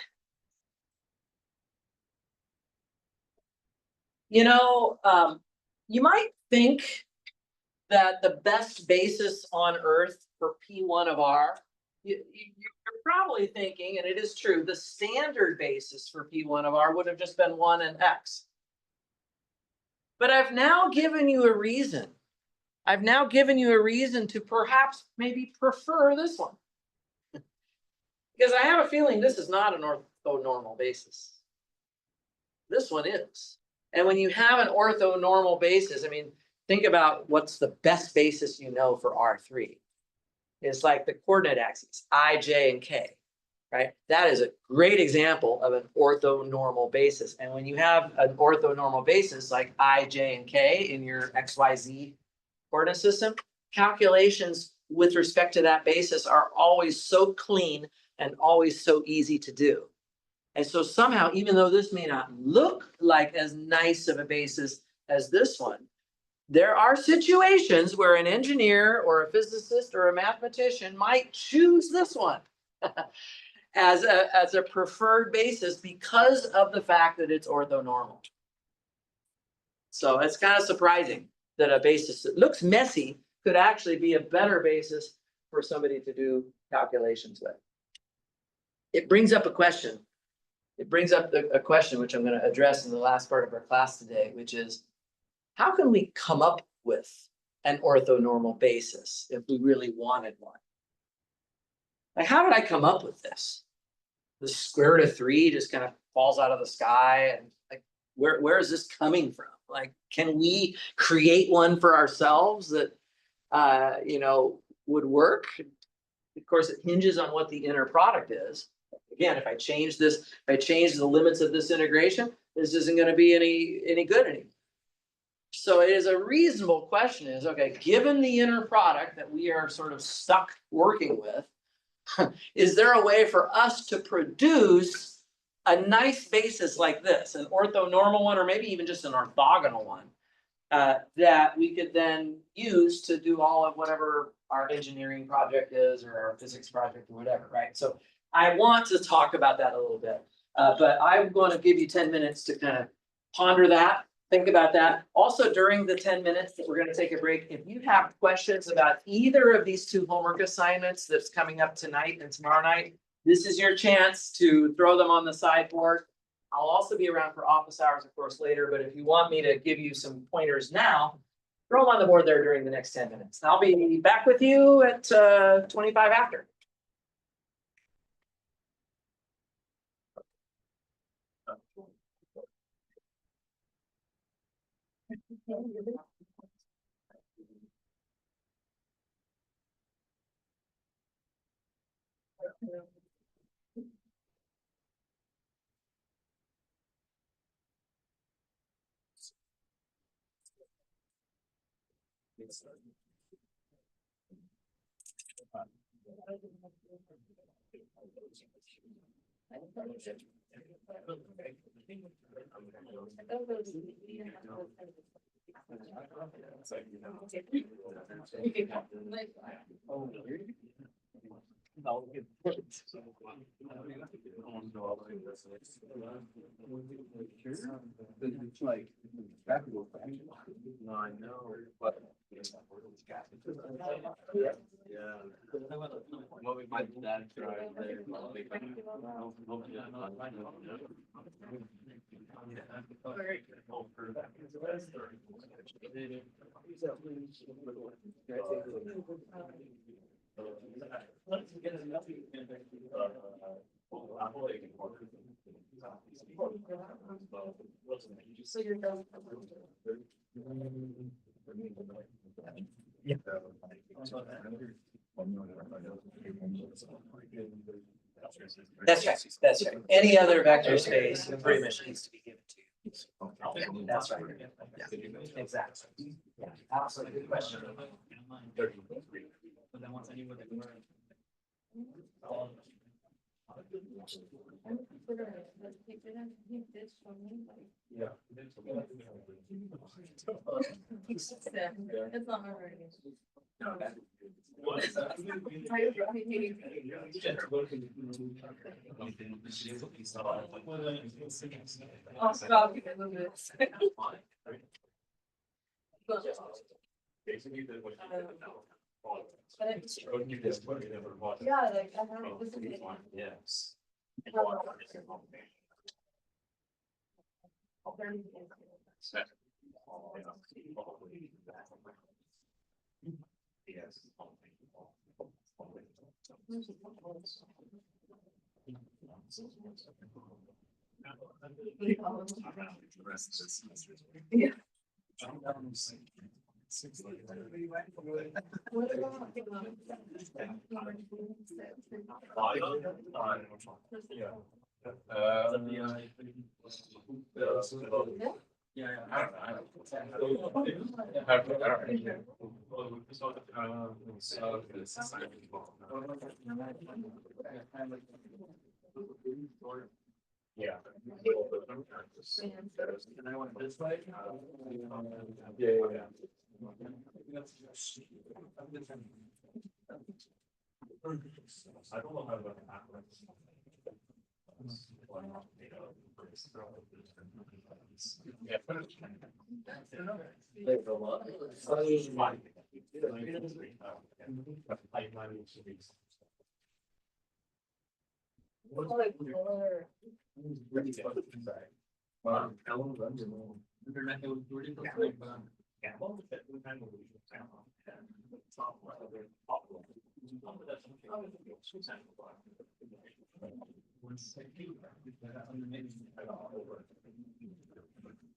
You know, you might think that the best basis on Earth for P1 of R, you're probably thinking, and it is true, the standard basis for P1 of R would have just been 1 and x. But I've now given you a reason. I've now given you a reason to perhaps maybe prefer this one. Because I have a feeling this is not an orthonormal basis. This one is. And when you have an orthonormal basis, I mean, think about what's the best basis you know for R3. It's like the coordinate axes, I, J, and K, right? That is a great example of an orthonormal basis. And when you have an orthonormal basis like I, J, and K in your XYZ coordinate system, calculations with respect to that basis are always so clean and always so easy to do. And so somehow, even though this may not look like as nice of a basis as this one, there are situations where an engineer or a physicist or a mathematician might choose this one as a preferred basis because of the fact that it's orthonormal. So it's kind of surprising that a basis that looks messy could actually be a better basis for somebody to do calculations with. It brings up a question. It brings up a question which I'm going to address in the last part of our class today, which is, how can we come up with an orthonormal basis if we really wanted one? Like, how did I come up with this? The square root of 3 just kind of falls out of the sky, and like, where is this coming from? Like, can we create one for ourselves that would work? Of course, it hinges on what the inner product is. Again, if I change this, if I change the limits of this integration, this isn't going to be any good anymore. So it is a reasonable question is, okay, given the inner product that we are sort of stuck working with, is there a way for us to produce a nice basis like this, an orthonormal one, or maybe even just an orthogonal one, that we could then use to do all of whatever our engineering project is or our physics project or whatever, right? So I want to talk about that a little bit, but I'm going to give you 10 minutes to kind of ponder that, think about that. Also, during the 10 minutes that we're going to take a break, if you have questions about either of these two homework assignments that's coming up tonight and tomorrow night, this is your chance to throw them on the sideboard. I'll also be around for office hours, of course, later, but if you want me to give you some pointers now, throw them on the board there during the next 10 minutes. And I'll be back with you at 25 after. What we might that So you're done. Yeah. That's right. That's right. Any other vector space pretty much needs to be given to you. That's right. Yeah. Exactly. Yeah. Absolutely. Good question. But then once I knew what they were. It's not my writing. I'll stop you in a minute. Yeah, like I have this is it. Yes. Yes. Yeah. Yeah. And I went this way. Yeah. I don't know how to.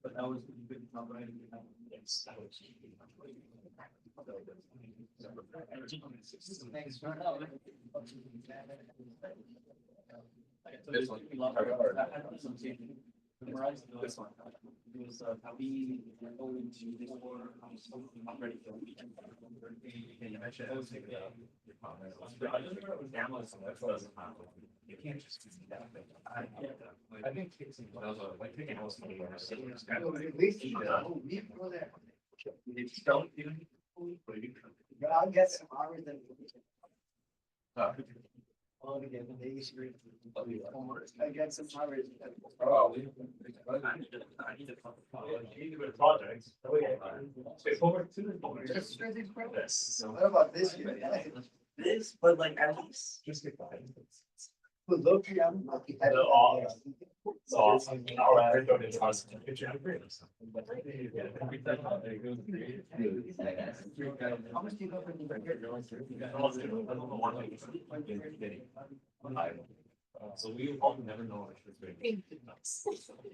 But that was good. Yes, that was. This one. This one. It was how we go into this war. I'm ready for a weekend. Can you mention it? You can't just. I think. I'll get some hours then. I get some hours. Projects. What about this year? This, but like at least. Just get by. Well, look, I'm. It's awesome. All right. How much do you go for the So we all never know which was great.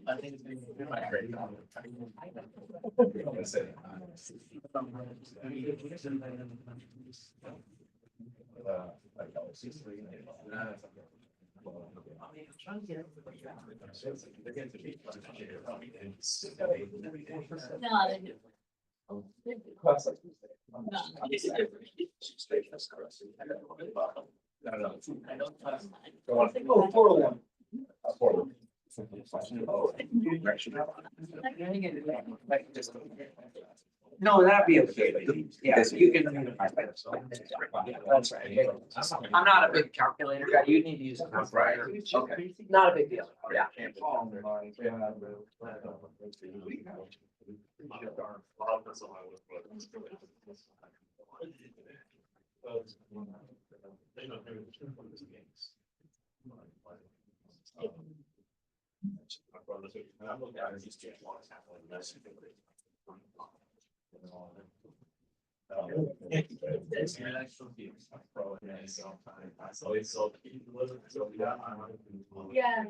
I think it's been my great. No, that'd be okay. Yeah, you can. That's right. I'm not a big calculator guy. You need to use a calculator. Okay, not a big deal. Yeah. Yeah,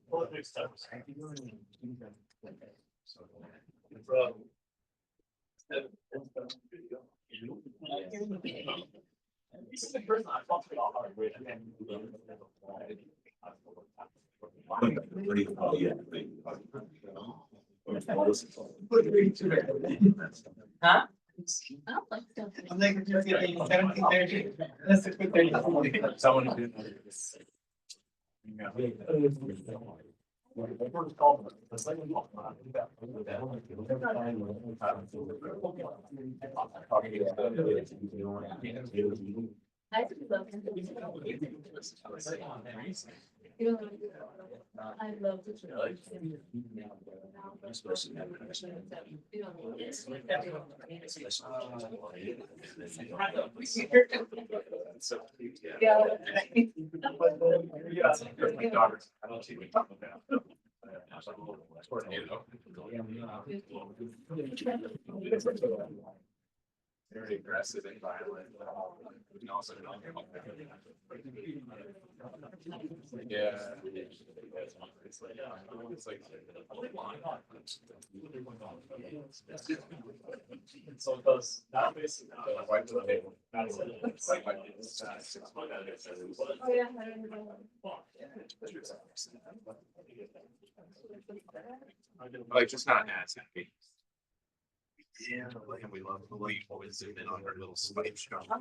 Well, it makes sense. This is the person I talked about hard with. Huh? I don't like stuff. I'm like, just getting 17:30. That's a quick 30. Someone who didn't. I love it. You know, I love the. So cute, yeah. Yeah. My daughter's, I don't see what you're talking about. Tornado. Very aggressive and violent. And also yeah. It's like. So it goes, not basically, right to the table. It's like, it's, 6 months. Oh, yeah. I don't know. Like, just not as happy. Yeah, and we love the way you always zoom in on her little spike shot. I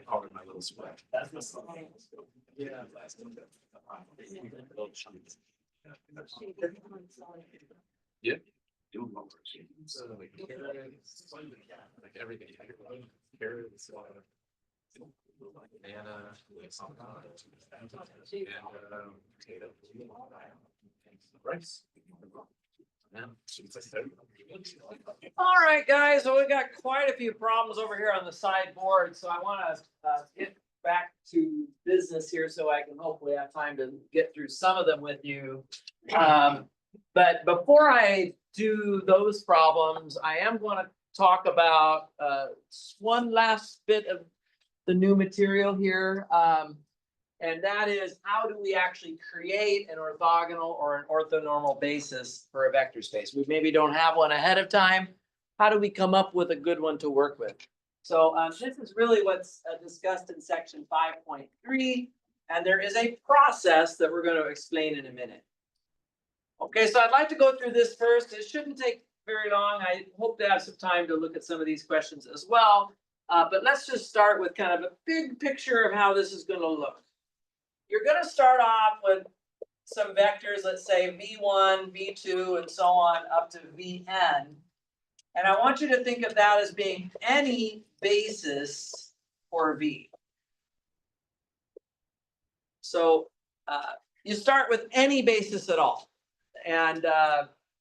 call her my little spike. Yeah. Yeah. Like everything. Carrots. Banana. Potato. Rice. All right, guys, so we got quite a few problems over here on the sideboard, so I want to get back to business here so I can hopefully have time to get through some of them with you. But before I do those problems, I am going to talk about one last bit of the new material here. And that is, how do we actually create an orthogonal or an orthonormal basis for a vector space? We maybe don't have one ahead of time. How do we come up with a good one to work with? So this is really what's discussed in section 5.3, and there is a process that we're going to explain in a minute. Okay, so I'd like to go through this first. It shouldn't take very long. I hope to have some time to look at some of these questions as well. But let's just start with kind of a big picture of how this is going to look. You're going to start off with some vectors, let's say v1, v2, and so on up to vn. And I want you to think of that as being any basis for v. So you start with any basis at all. And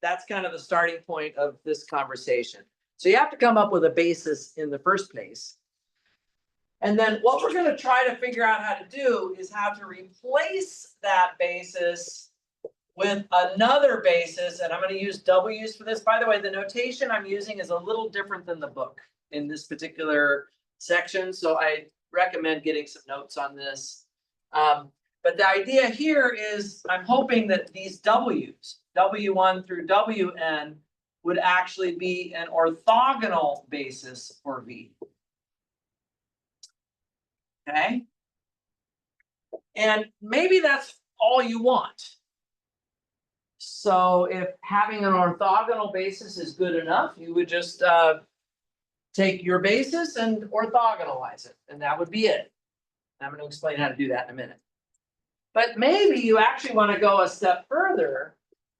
that's kind of the starting point of this conversation. So you have to come up with a basis in the first place. And then what we're going to try to figure out how to do is how to replace that basis with another basis. And I'm going to use W's for this. By the way, the notation I'm using is a little different than the book in this particular section. So I recommend getting some notes on this. But the idea here is I'm hoping that these W's, W1 through Wn, would actually be an orthogonal basis for V. Okay. And maybe that's all you want. So if having an orthogonal basis is good enough, you would just take your basis and orthogonalize it, and that would be it. I'm going to explain how to do that in a minute. But maybe you actually want to go a step further,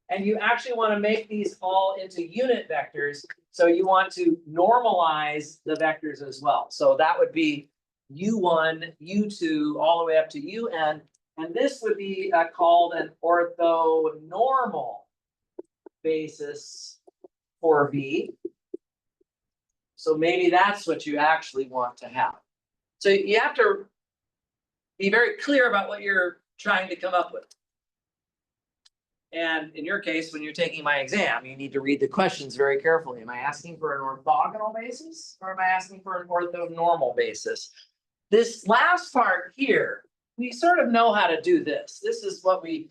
and you actually want to make these all into unit vectors. So you want to normalize the vectors as well. So that would be u1, u2, all the way up to un. And this would be called an orthonormal basis for V. So maybe that's what you actually want to have. So you have to be very clear about what you're trying to come up with. And in your case, when you're taking my exam, you need to read the questions very carefully. Am I asking for an orthogonal basis, or am I asking for an orthonormal basis? This last part here, we sort of know how to do this. This is what we've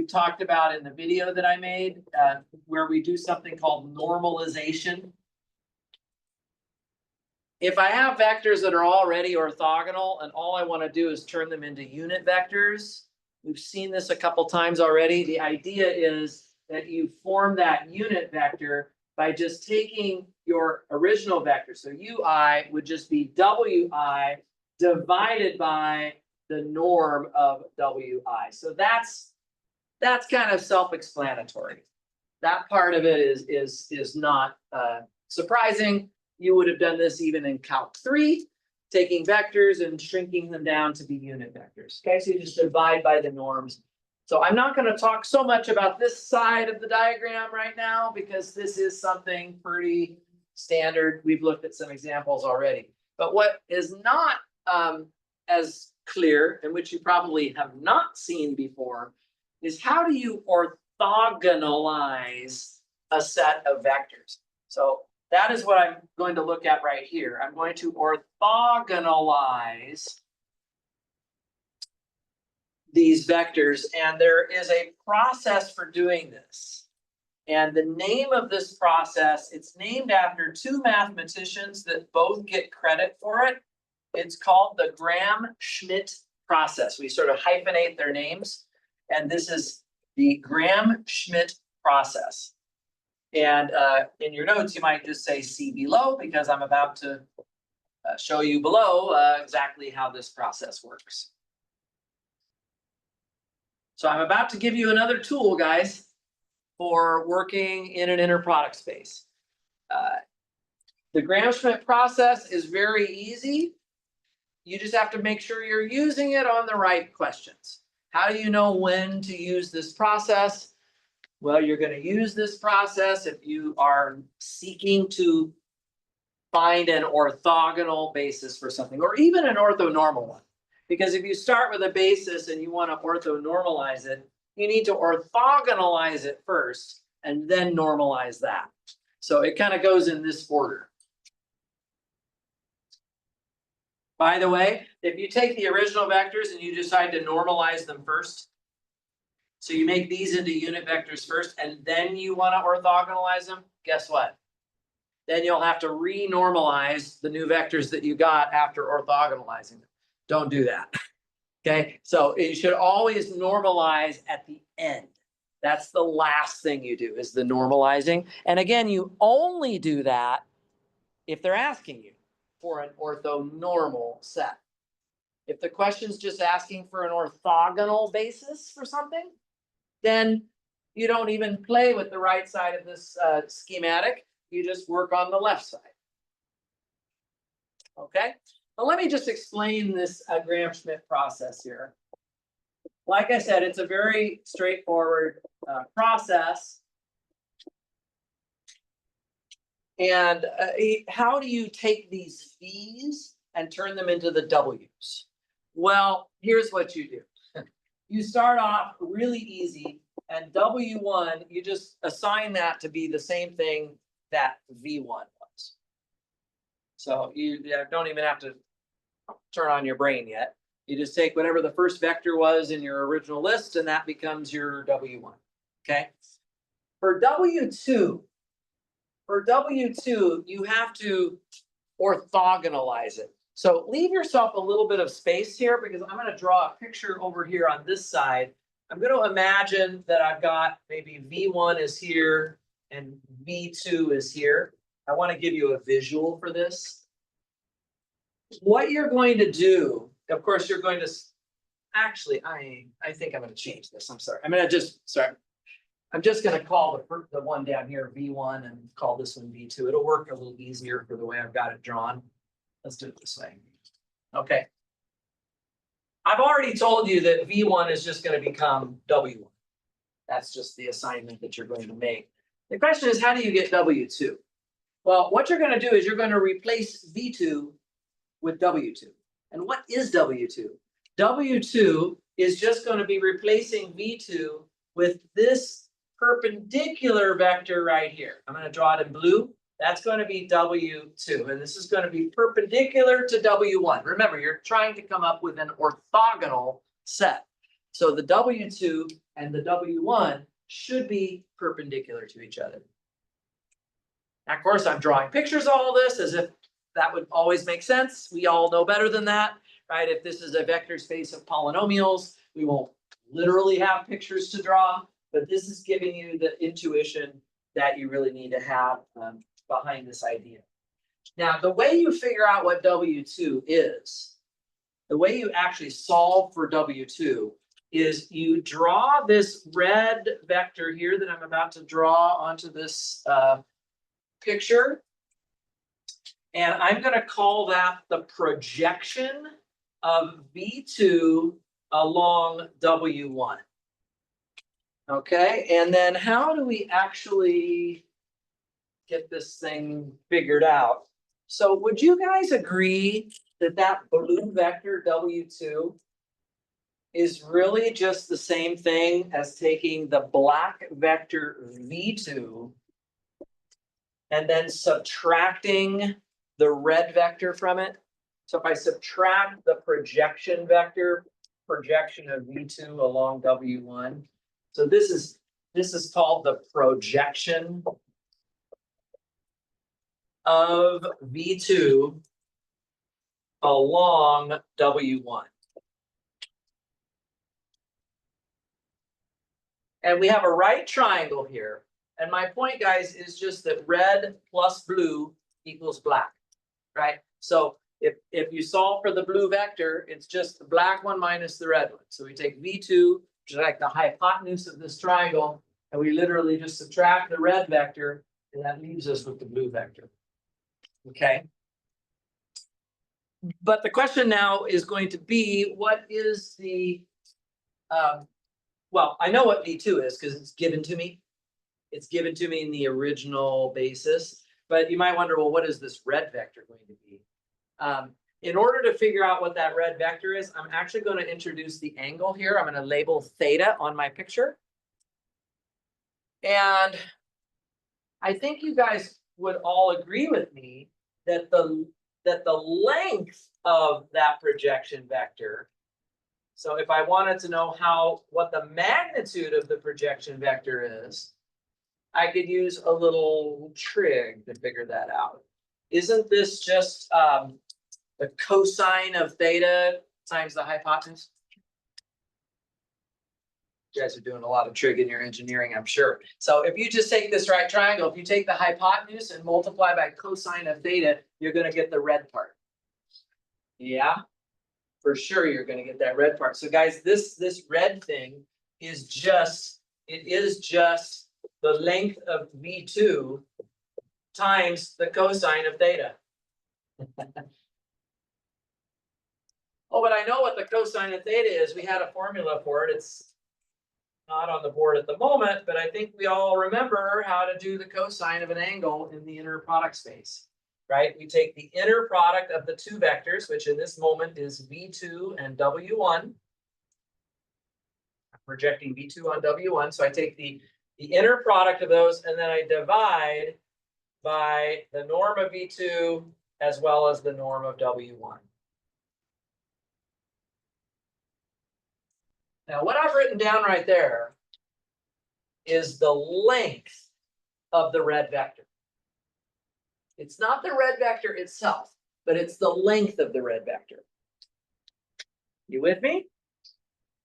talked about in the video that I made, where we do something called normalization. If I have vectors that are already orthogonal and all I want to do is turn them into unit vectors, we've seen this a couple times already. The idea is that you form that unit vector by just taking your original vector. So ui would just be wi divided by the norm of wi. So that's kind of self-explanatory. That part of it is not surprising. You would have done this even in Calc 3, taking vectors and shrinking them down to be unit vectors. Okay, so you just divide by the norms. So I'm not going to talk so much about this side of the diagram right now because this is something pretty standard. We've looked at some examples already. But what is not as clear, and which you probably have not seen before, is how do you orthogonalize a set of vectors? So that is what I'm going to look at right here. I'm going to orthogonalize these vectors, and there is a process for doing this. And the name of this process, it's named after two mathematicians that both get credit for it. It's called the Gram-Schmidt process. We sort of hyphenate their names, and this is the Gram-Schmidt process. And in your notes, you might just say see below, because I'm about to show you below exactly how this process works. So I'm about to give you another tool, guys, for working in an inner product space. The Gram-Schmidt process is very easy. You just have to make sure you're using it on the right questions. How do you know when to use this process? Well, you're going to use this process if you are seeking to find an orthogonal basis for something, or even an orthonormal one. Because if you start with a basis and you want to orthonormalize it, you need to orthogonalize it first and then normalize that. So it kind of goes in this order. By the way, if you take the original vectors and you decide to normalize them first, so you make these into unit vectors first and then you want to orthogonalize them, guess what? Then you'll have to re-normalize the new vectors that you got after orthogonalizing them. Don't do that. Okay, so you should always normalize at the end. That's the last thing you do, is the normalizing. And again, you only do that if they're asking you for an orthonormal set. If the question's just asking for an orthogonal basis for something, then you don't even play with the right side of this schematic. You just work on the left side. Okay, well, let me just explain this Gram-Schmidt process here. Like I said, it's a very straightforward process. And how do you take these V's and turn them into the W's? Well, here's what you do. You start off really easy, and W1, you just assign that to be the same thing that V1 was. So you don't even have to turn on your brain yet. You just take whatever the first vector was in your original list, and that becomes your W1, okay? For W2, you have to orthogonalize it. So leave yourself a little bit of space here, because I'm going to draw a picture over here on this side. I'm going to imagine that I've got maybe V1 is here and V2 is here. I want to give you a visual for this. What you're going to do, of course, you're going to, actually, I think I'm going to change this. I'm sorry. I'm just going to call the one down here V1 and call this one V2. It'll work a little easier for the way I've got it drawn. Let's do it this way. Okay. I've already told you that V1 is just going to become W1. That's just the assignment that you're going to make. The question is, how do you get W2? Well, what you're going to do is you're going to replace V2 with W2. And what is W2? W2 is just going to be replacing V2 with this perpendicular vector right here. I'm going to draw it in blue. That's going to be W2, and this is going to be perpendicular to W1. Remember, you're trying to come up with an orthogonal set. So the W2 and the W1 should be perpendicular to each other. Now, of course, I'm drawing pictures of all this as if that would always make sense. We all know better than that, right? If this is a vector space of polynomials, we won't literally have pictures to draw, but this is giving you the intuition that you really need to have behind this idea. Now, the way you figure out what W2 is, the way you actually solve for W2 is you draw this red vector here that I'm about to draw onto this picture. And I'm gonna call that the projection of V2 along W1. Okay, and then how do we actually get this thing figured out? So would you guys agree that that blue vector W2 is really just the same thing as taking the black vector V2 and then subtracting the red vector from it? So if I subtract the projection vector, projection of V2 along W1, so this is called the projection of V2 along W1. And we have a right triangle here. And my point, guys, is just that red plus blue equals black, right? So if you solve for the blue vector, it's just the black one minus the red one. So we take V2, which is like the hypotenuse of this triangle, and we literally just subtract the red vector, and that leaves us with the blue vector. Okay? But the question now is going to be, what is the, well, I know what V2 is because it's given to me. It's given to me in the original basis, but you might wonder, well, what is this red vector going to be? In order to figure out what that red vector is, I'm actually going to introduce the angle here. I'm going to label theta on my picture. And I think you guys would all agree with me that the length of that projection vector, so if I wanted to know what the magnitude of the projection vector is, I could use a little trig to figure that out. Isn't this just the cosine of theta times the hypotenuse? You guys are doing a lot of trig in your engineering, I'm sure. So if you just take this right triangle, if you take the hypotenuse and multiply by cosine of theta, you're going to get the red part. Yeah, for sure you're going to get that red part. So guys, this red thing is just, it is just the length of V2 times the cosine of theta. Oh, but I know what the cosine of theta is. We had a formula for it. It's not on the board at the moment, but I think we all remember how to do the cosine of an angle in the inner product space, right? We take the inner product of the two vectors, which in this moment is V2 and W1. I'm projecting V2 on W1. So I take the inner product of those, and then I divide by the norm of V2 as well as the norm of W1. Now, what I've written down right there is the length of the red vector. It's not the red vector itself, but it's the length of the red vector. You with me?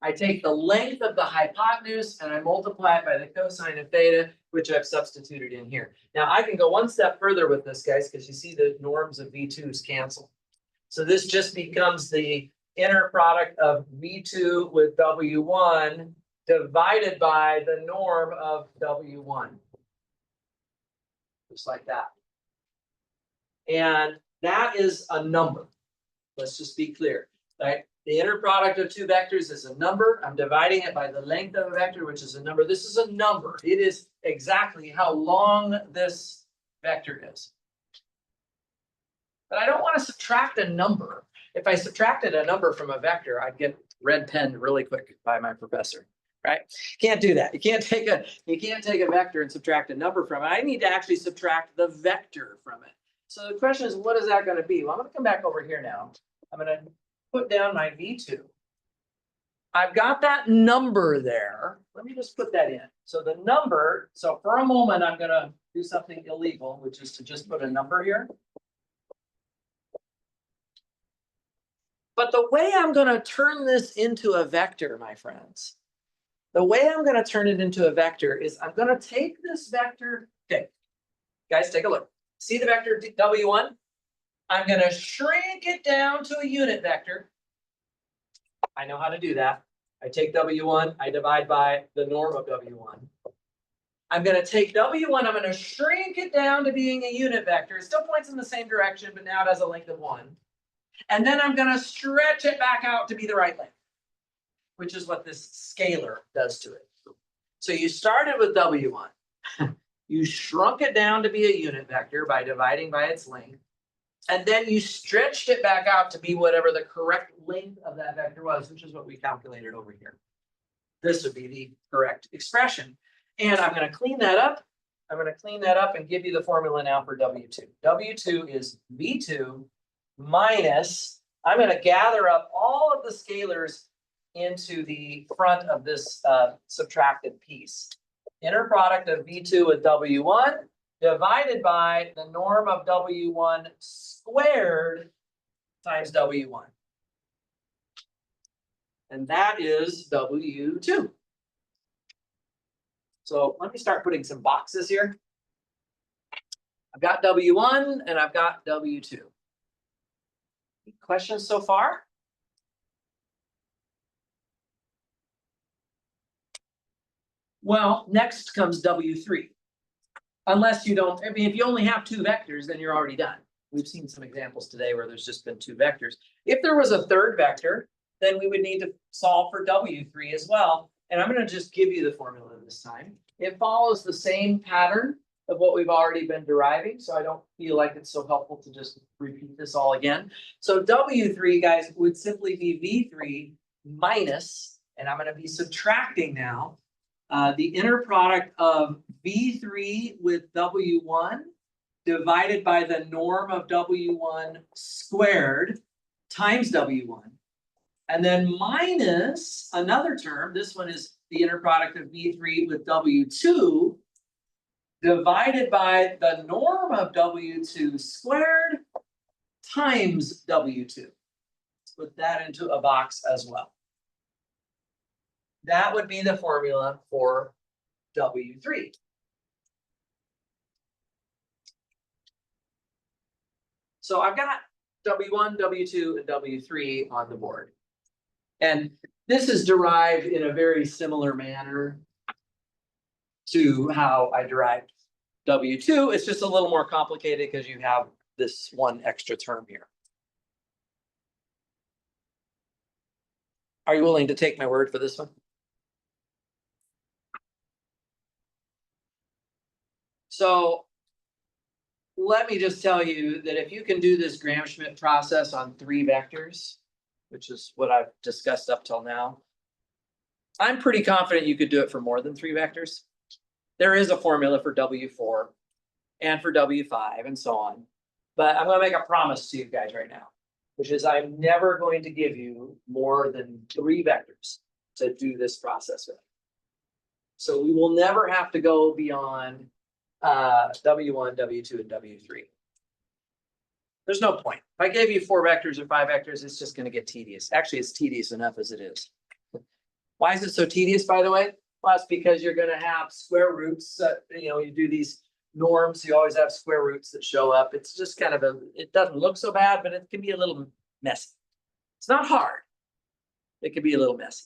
I take the length of the hypotenuse and I multiply it by the cosine of theta, which I've substituted in here. Now I can go one step further with this, guys, because you see the norms of V2s cancel. So this just becomes the inner product of V2 with W1 divided by the norm of W1. Just like that. And that is a number. Let's just be clear, right? The inner product of two vectors is a number. I'm dividing it by the length of a vector, which is a number. This is a number. It is exactly how long this vector is. But I don't want to subtract a number. If I subtracted a number from a vector, I'd get red penned really quick by my professor, right? Can't do that. You can't take a vector and subtract a number from it. I need to actually subtract the vector from it. So the question is, what is that going to be? Well, I'm going to come back over here now. I'm going to put down my V2. I've got that number there. Let me just put that in. So the number, so for a moment, I'm going to do something illegal, which is to just put a number here. But the way I'm going to turn this into a vector, my friends, the way I'm going to turn it into a vector is I'm going to take this vector. Okay, guys, take a look. See the vector W1? I'm going to shrink it down to a unit vector. I know how to do that. I take W1, I divide by the norm of W1. I'm gonna take W1, I'm gonna shrink it down to being a unit vector. It still points in the same direction, but now it has a length of 1. And then I'm gonna stretch it back out to be the right length, which is what this scalar does to it. So you started with W1. You shrunk it down to be a unit vector by dividing by its length. And then you stretched it back out to be whatever the correct length of that vector was, which is what we calculated over here. This would be the correct expression. And I'm going to clean that up. I'm going to clean that up and give you the formula now for W2. W2 is V2 minus, I'm going to gather up all of the scalars into the front of this subtracted piece. Inner product of V2 with W1 divided by the norm of W1 squared times W1. And that is W2. So let me start putting some boxes here. I've got W1 and I've got W2. Any questions so far? Well, next comes W3. Unless you don't, I mean, if you only have 2 vectors, then you're already done. We've seen some examples today where there's just been 2 vectors. If there was a 3rd vector, then we would need to solve for W3 as well. And I'm going to just give you the formula this time. It follows the same pattern of what we've already been deriving, so I don't feel like it's so helpful to just repeat this all again. So W3, guys, would simply be V3 minus, and I'm going to be subtracting now, the inner product of V3 with W1 divided by the norm of W1 squared times W1. And then minus another term, this one is the inner product of V3 with W2 divided by the norm of W2 squared times W2. Let's put that into a box as well. That would be the formula for W3. So I've got W1, W2, and W3 on the board. And this is derived in a very similar manner to how I derived W2. It's just a little more complicated because you have this one extra term here. Are you willing to take my word for this one? So let me just tell you that if you can do this Gram-Schmidt process on 3 vectors, which is what I've discussed up till now, I'm pretty confident you could do it for more than 3 vectors. There is a formula for W4 and for W5 and so on. But I'm going to make a promise to you guys right now, which is I'm never going to give you more than 3 vectors to do this process with. So we will never have to go beyond W1, W2, and W3. There's no point. If I gave you 4 vectors or 5 vectors, it's just going to get tedious. Actually, it's tedious enough as it is. Why is it so tedious, by the way? Well, it's because you're going to have square roots. You do these norms, you always have square roots that show up. It's just kind of it doesn't look so bad, but it can be a little messy. It's not hard. It can be a little messy.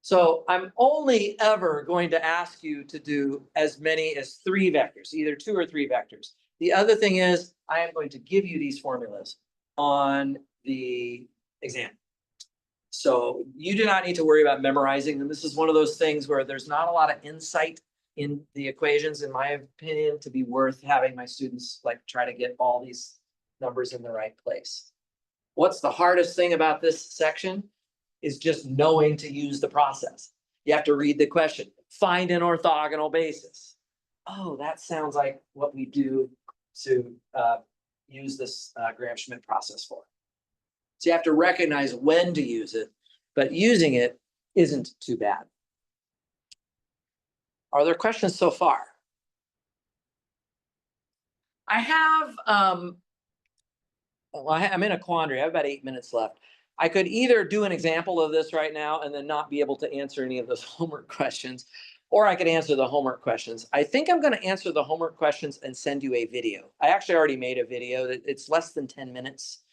So I'm only ever going to ask you to do as many as 3 vectors, either 2 or 3 vectors. The other thing is I am going to give you these formulas on the exam. So you do not need to worry about memorizing them. This is one of those things where there's not a lot of insight in the equations, in my opinion, to be worth having my students try to get all these numbers in the right place. What's the hardest thing about this section is just knowing to use the process. You have to read the question, find an orthogonal basis. Oh, that sounds like what we do to use this Gram-Schmidt process for. So you have to recognize when to use it, but using it isn't too bad. Are there questions so far? I have, I'm in a quandary. I have about 8 minutes left. I could either do an example of this right now and then not be able to answer any of those homework questions, or I could answer the homework questions. I think I'm going to answer the homework questions and send you a video. I actually already made a video. It's less than 10 minutes.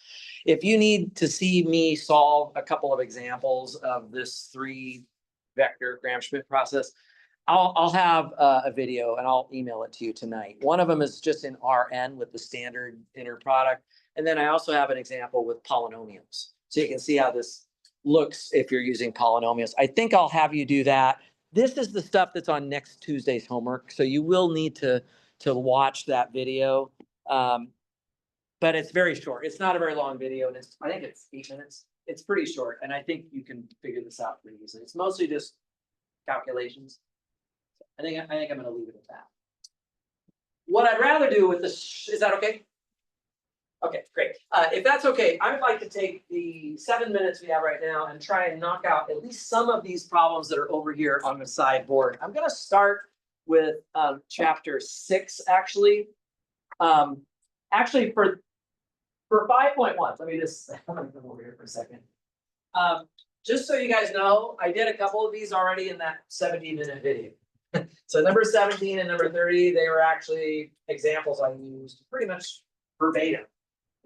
If you need to see me solve a couple of examples of this 3-vector Gram-Schmidt process, I'll have a video and I'll email it to you tonight. One of them is just in RN with the standard inner product. And then I also have an example with polynomials. So you can see how this looks if you're using polynomials. I think I'll have you do that. This is the stuff that's on next Tuesday's homework. So you will need to watch that video. But it's very short. It's not a very long video and I think it's 8 minutes. It's pretty short. And I think you can figure this out pretty easily. It's mostly just calculations. I think I'm gonna leave it at that. What I'd rather do with this, is that okay? Okay, great. If that's okay, I'd like to take the 7 minutes we have right now and try and knock out at least some of these problems that are over here on the sideboard. I'm gonna start with chapter 6, actually. Actually, for 5.1, let me just, I'm gonna come over here for a second. Just so you guys know, I did a couple of these already in that 17-minute video. So number 17 and number 30, they were actually examples I used pretty much verbatim.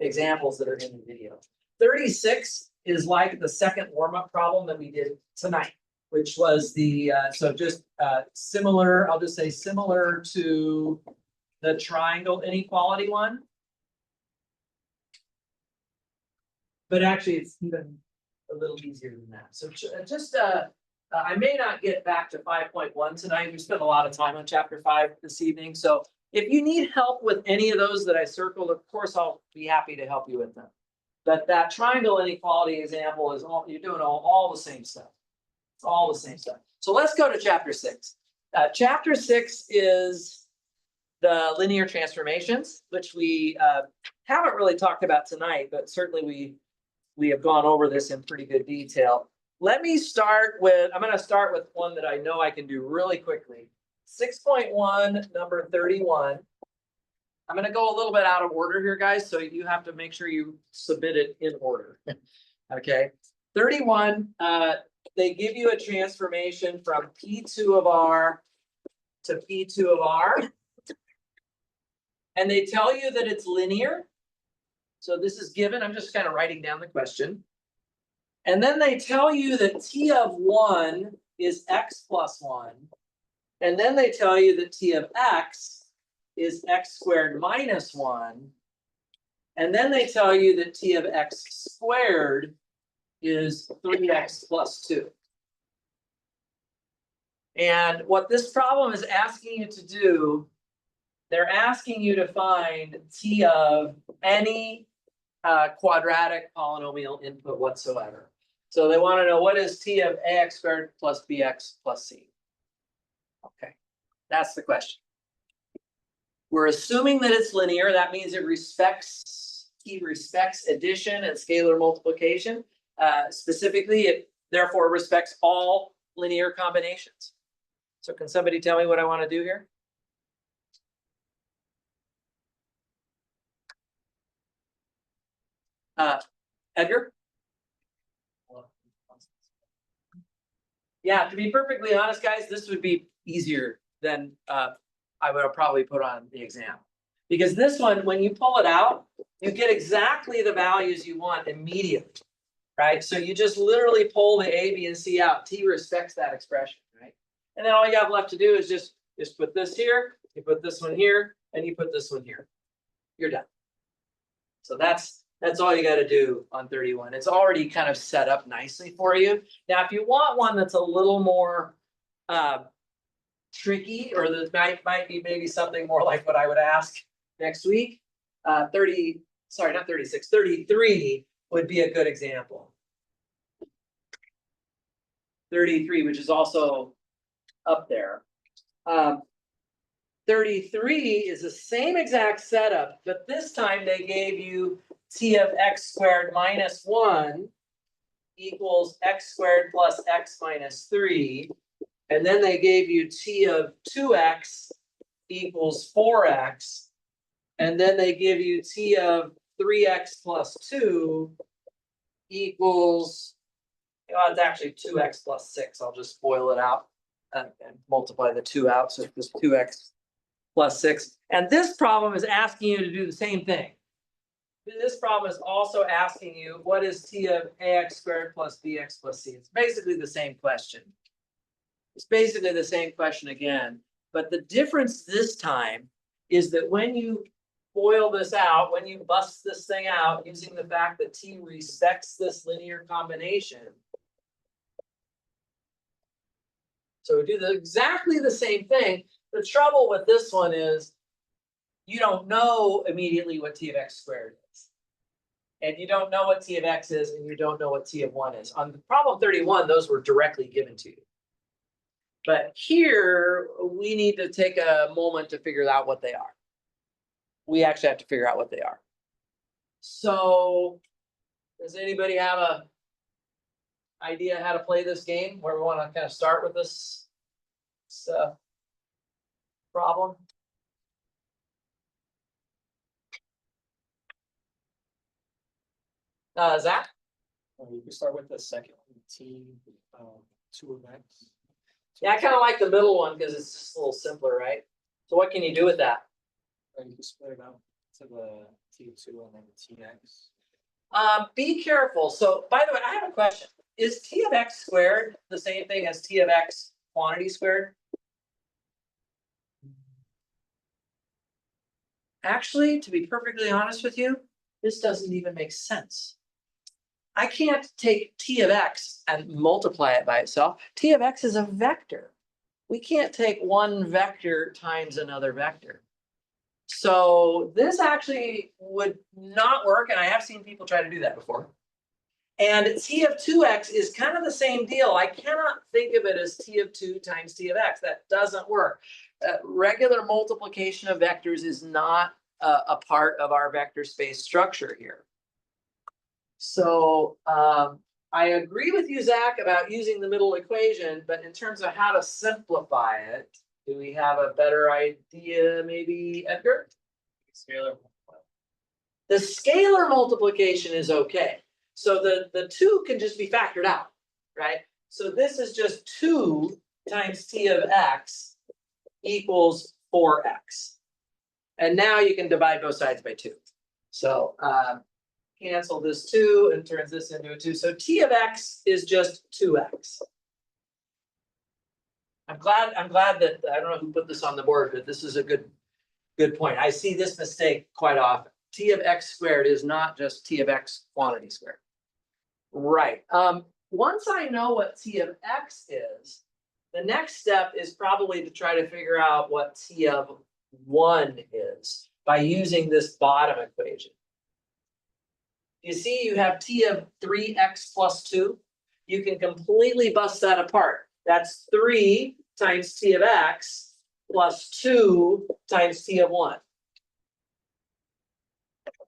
Examples that are in the video. 36 is like the second warm-up problem that we did tonight, which was the, so just similar, I'll just say similar to the triangle inequality one. But actually, it's even a little easier than that. So just, I may not get back to 5.1 tonight. We spent a lot of time on chapter 5 this evening. So if you need help with any of those that I circled, of course, I'll be happy to help you with them. But that triangle inequality example is all, you're doing all the same stuff. It's all the same stuff. So let's go to chapter 6. Chapter 6 is the linear transformations, which we haven't really talked about tonight, but certainly we have gone over this in pretty good detail. Let me start with, I'm going to start with one that I know I can do really quickly. 6.1, number 31. I'm going to go a little bit out of order here, guys, so you have to make sure you submit it in order. Okay. 31, they give you a transformation from P2 of R to P2 of R. And they tell you that it's linear. So this is given, I'm just kind of writing down the question. And then they tell you that T of 1 is X plus 1. And then they tell you that T of X is X squared minus 1. And then they tell you that T of X squared is 3X plus 2. And what this problem is asking you to do, they're asking you to find T of any quadratic polynomial input whatsoever. So they want to know what is T of ax squared plus bx plus c. Okay, that's the question. We're assuming that it's linear. That means it respects addition and scalar multiplication. Specifically, it therefore respects all linear combinations. So can somebody tell me what I want to do here? Edgar? Yeah, to be perfectly honest, guys, this would be easier than I would have probably put on the exam. Because this one, when you pull it out, you get exactly the values you want immediately, right? So you just literally pull the A, B, and C out. T respects that expression, right? And then all you have left to do is just put this here, you put this one here, and you put this one here. You're done. So that's all you got to do on 31. It's already kind of set up nicely for you. Now, if you want one that's a little more tricky, or that might be maybe something more like what I would ask next week, 33 would be a good example. 33, which is also up there. 33 is the same exact setup, but this time they gave you T of x squared minus 1 equals x squared plus x minus 3. And then they gave you T of 2x equals 4x. And then they give you T of 3x plus 2 equals, it's actually 2x plus 6. I'll just boil it out and multiply the 2 out. So it's 2x plus 6. And this problem is asking you to do the same thing. This problem is also asking you, what is T of ax squared plus bx plus c? It's basically the same question. It's basically the same question again, but the difference this time is that when you boil this out, when you bust this thing out using the fact that T respects this linear combination. So we do exactly the same thing. The trouble with this one is you don't know immediately what T of x squared is. And you don't know what T of x is, and you don't know what T of 1 is. On the problem 31, those were directly given to you. But here, we need to take a moment to figure out what they are. We actually have to figure out what they are. So, does anybody have a idea how to play this game? Where we want to kind of start with this problem? Zach? You can start with the second one, T, 2 of X. Yeah, I kind of like the middle one because it's just a little simpler, right? So what can you do with that? Or you can split it out to the T of 2 and then TX. Be careful. So, by the way, I have a question. Is T of x squared the same thing as T of x quantity squared? Actually, to be perfectly honest with you, this doesn't even make sense. I can't take T of x and multiply it by itself. T of x is a vector. We can't take one vector times another vector. So this actually would not work, and I have seen people try to do that before. And T of 2x is kind of the same deal. I cannot think of it as T of 2 times T of x. That doesn't work. Regular multiplication of vectors is not a part of our vector space structure here. So I agree with you, Zach, about using the middle equation, but in terms of how to simplify it, do we have a better idea, maybe, Edgar? Scalar. The scalar multiplication is okay. So the 2 can just be factored out, right? So this is just 2 times T of x equals 4x. And now you can divide both sides by 2. So cancel this 2 and turns this into a 2. So T of x is just 2x. I'm glad that, I don't know who put this on the board, but this is a good point. I see this mistake quite often. T of x squared is not just T of x quantity squared. Right. Once I know what T of x is, the next step is probably to try to figure out what T of 1 is by using this bottom equation. You see, you have T of 3x plus 2. You can completely bust that apart. That's 3 times T of x plus 2 times T of 1.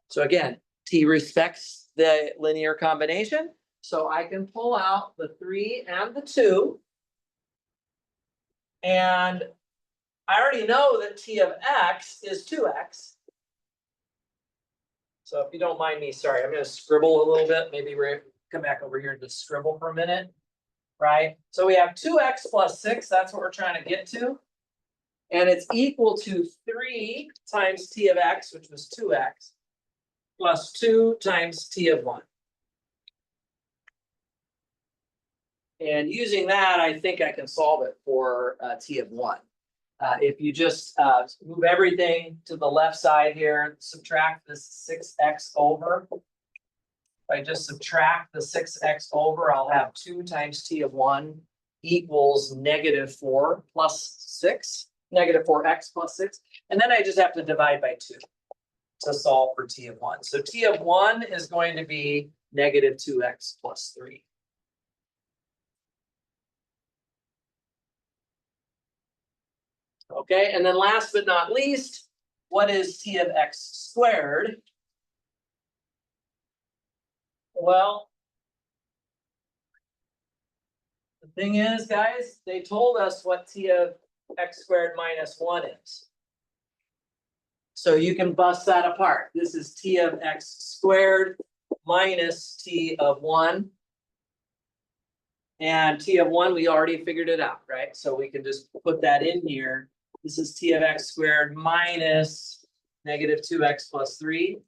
So again, T respects the linear combination. So I can pull out the 3 and the 2. And I already know that T of x is 2x. So if you don't mind me, sorry, I'm going to scribble a little bit. Maybe we're come back over here to scribble for a minute. Right? So we have 2x plus 6. That's what we're trying to get to. And it's equal to 3 times T of x, which was 2x, plus 2 times T of 1. And using that, I think I can solve it for T of 1. If you just move everything to the left side here, subtract this 6x over. If I just subtract the 6x over, I'll have 2 times T of 1 equals -4 plus 6, -4x plus 6. And then I just have to divide by 2 to solve for T of 1. So T of 1 is going to be -2x plus 3. Okay, and then last but not least, what is T of x squared? Well, the thing is, guys, they told us what T of x squared minus 1 is. So you can bust that apart. This is T of x squared minus T of 1. And T of 1, we already figured it out, right? So we can just put that in here. This is T of x squared minus -2x plus 3.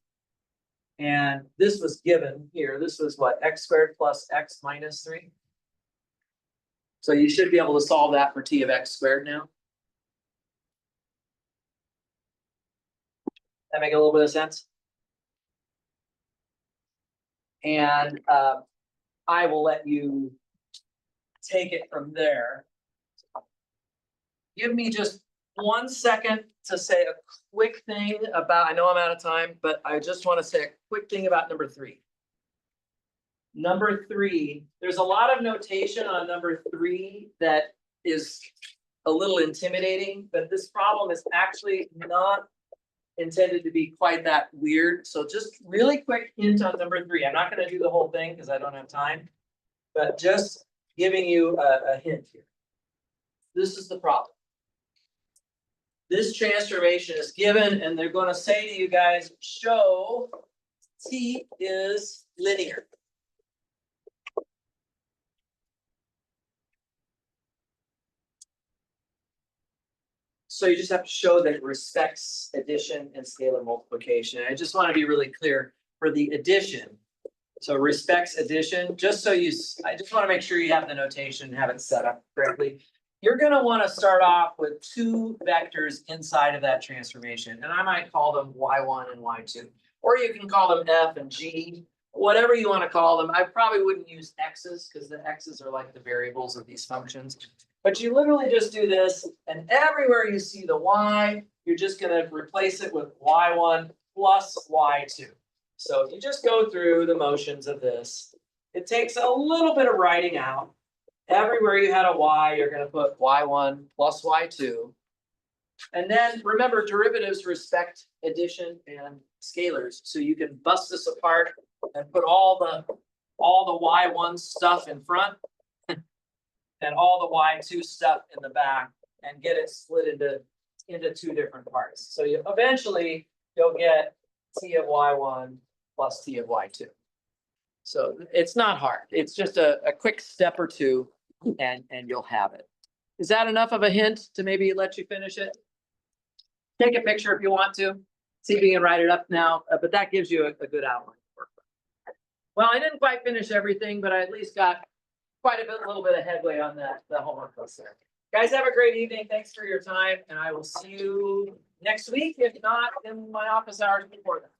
And this was given here. This was what? X squared plus x minus 3. So you should be able to solve that for t of x squared now. That make a little bit of sense? And I will let you take it from there. Give me just 1 second to say a quick thing about, I know I'm out of time, but I just want to say a quick thing about number 3. Number 3, there's a lot of notation on number 3 that is a little intimidating, but this problem is actually not intended to be quite that weird. So just really quick hint on number 3. I'm not going to do the whole thing because I don't have time, but just giving you a hint here. This is the problem. This transformation is given, and they're going to say to you guys, show t is linear. So you just have to show that it respects addition and scalar multiplication. I just want to be really clear for the addition. So respects addition, just so I just want to make sure you have the notation and have it set up correctly. You're going to want to start off with 2 vectors inside of that transformation, and I might call them y1 and y2, or you can call them f and g, whatever you want to call them. I probably wouldn't use x's because the x's are like the variables of these functions. But you literally just do this, and everywhere you see the y, you're just going to replace it with y1 plus y2. So you just go through the motions of this. It takes a little bit of writing out. Everywhere you had a y, you're going to put y1 plus y2. And then remember, derivatives respect addition and scalars. So you can bust this apart and put all the y1 stuff in front and all the y2 stuff in the back and get it split into 2 different parts. So you eventually you'll get t of y1 plus t of y2. So it's not hard. It's just a quick step or 2 and you'll have it. Is that enough of a hint to maybe let you finish it? Take a picture if you want to. See if you can write it up now, but that gives you a good outline. Well, I didn't quite finish everything, but I at least got quite a little bit of headway on the homework list there. Guys, have a great evening. Thanks for your time, and I will see you next week, if not in my office hours before that.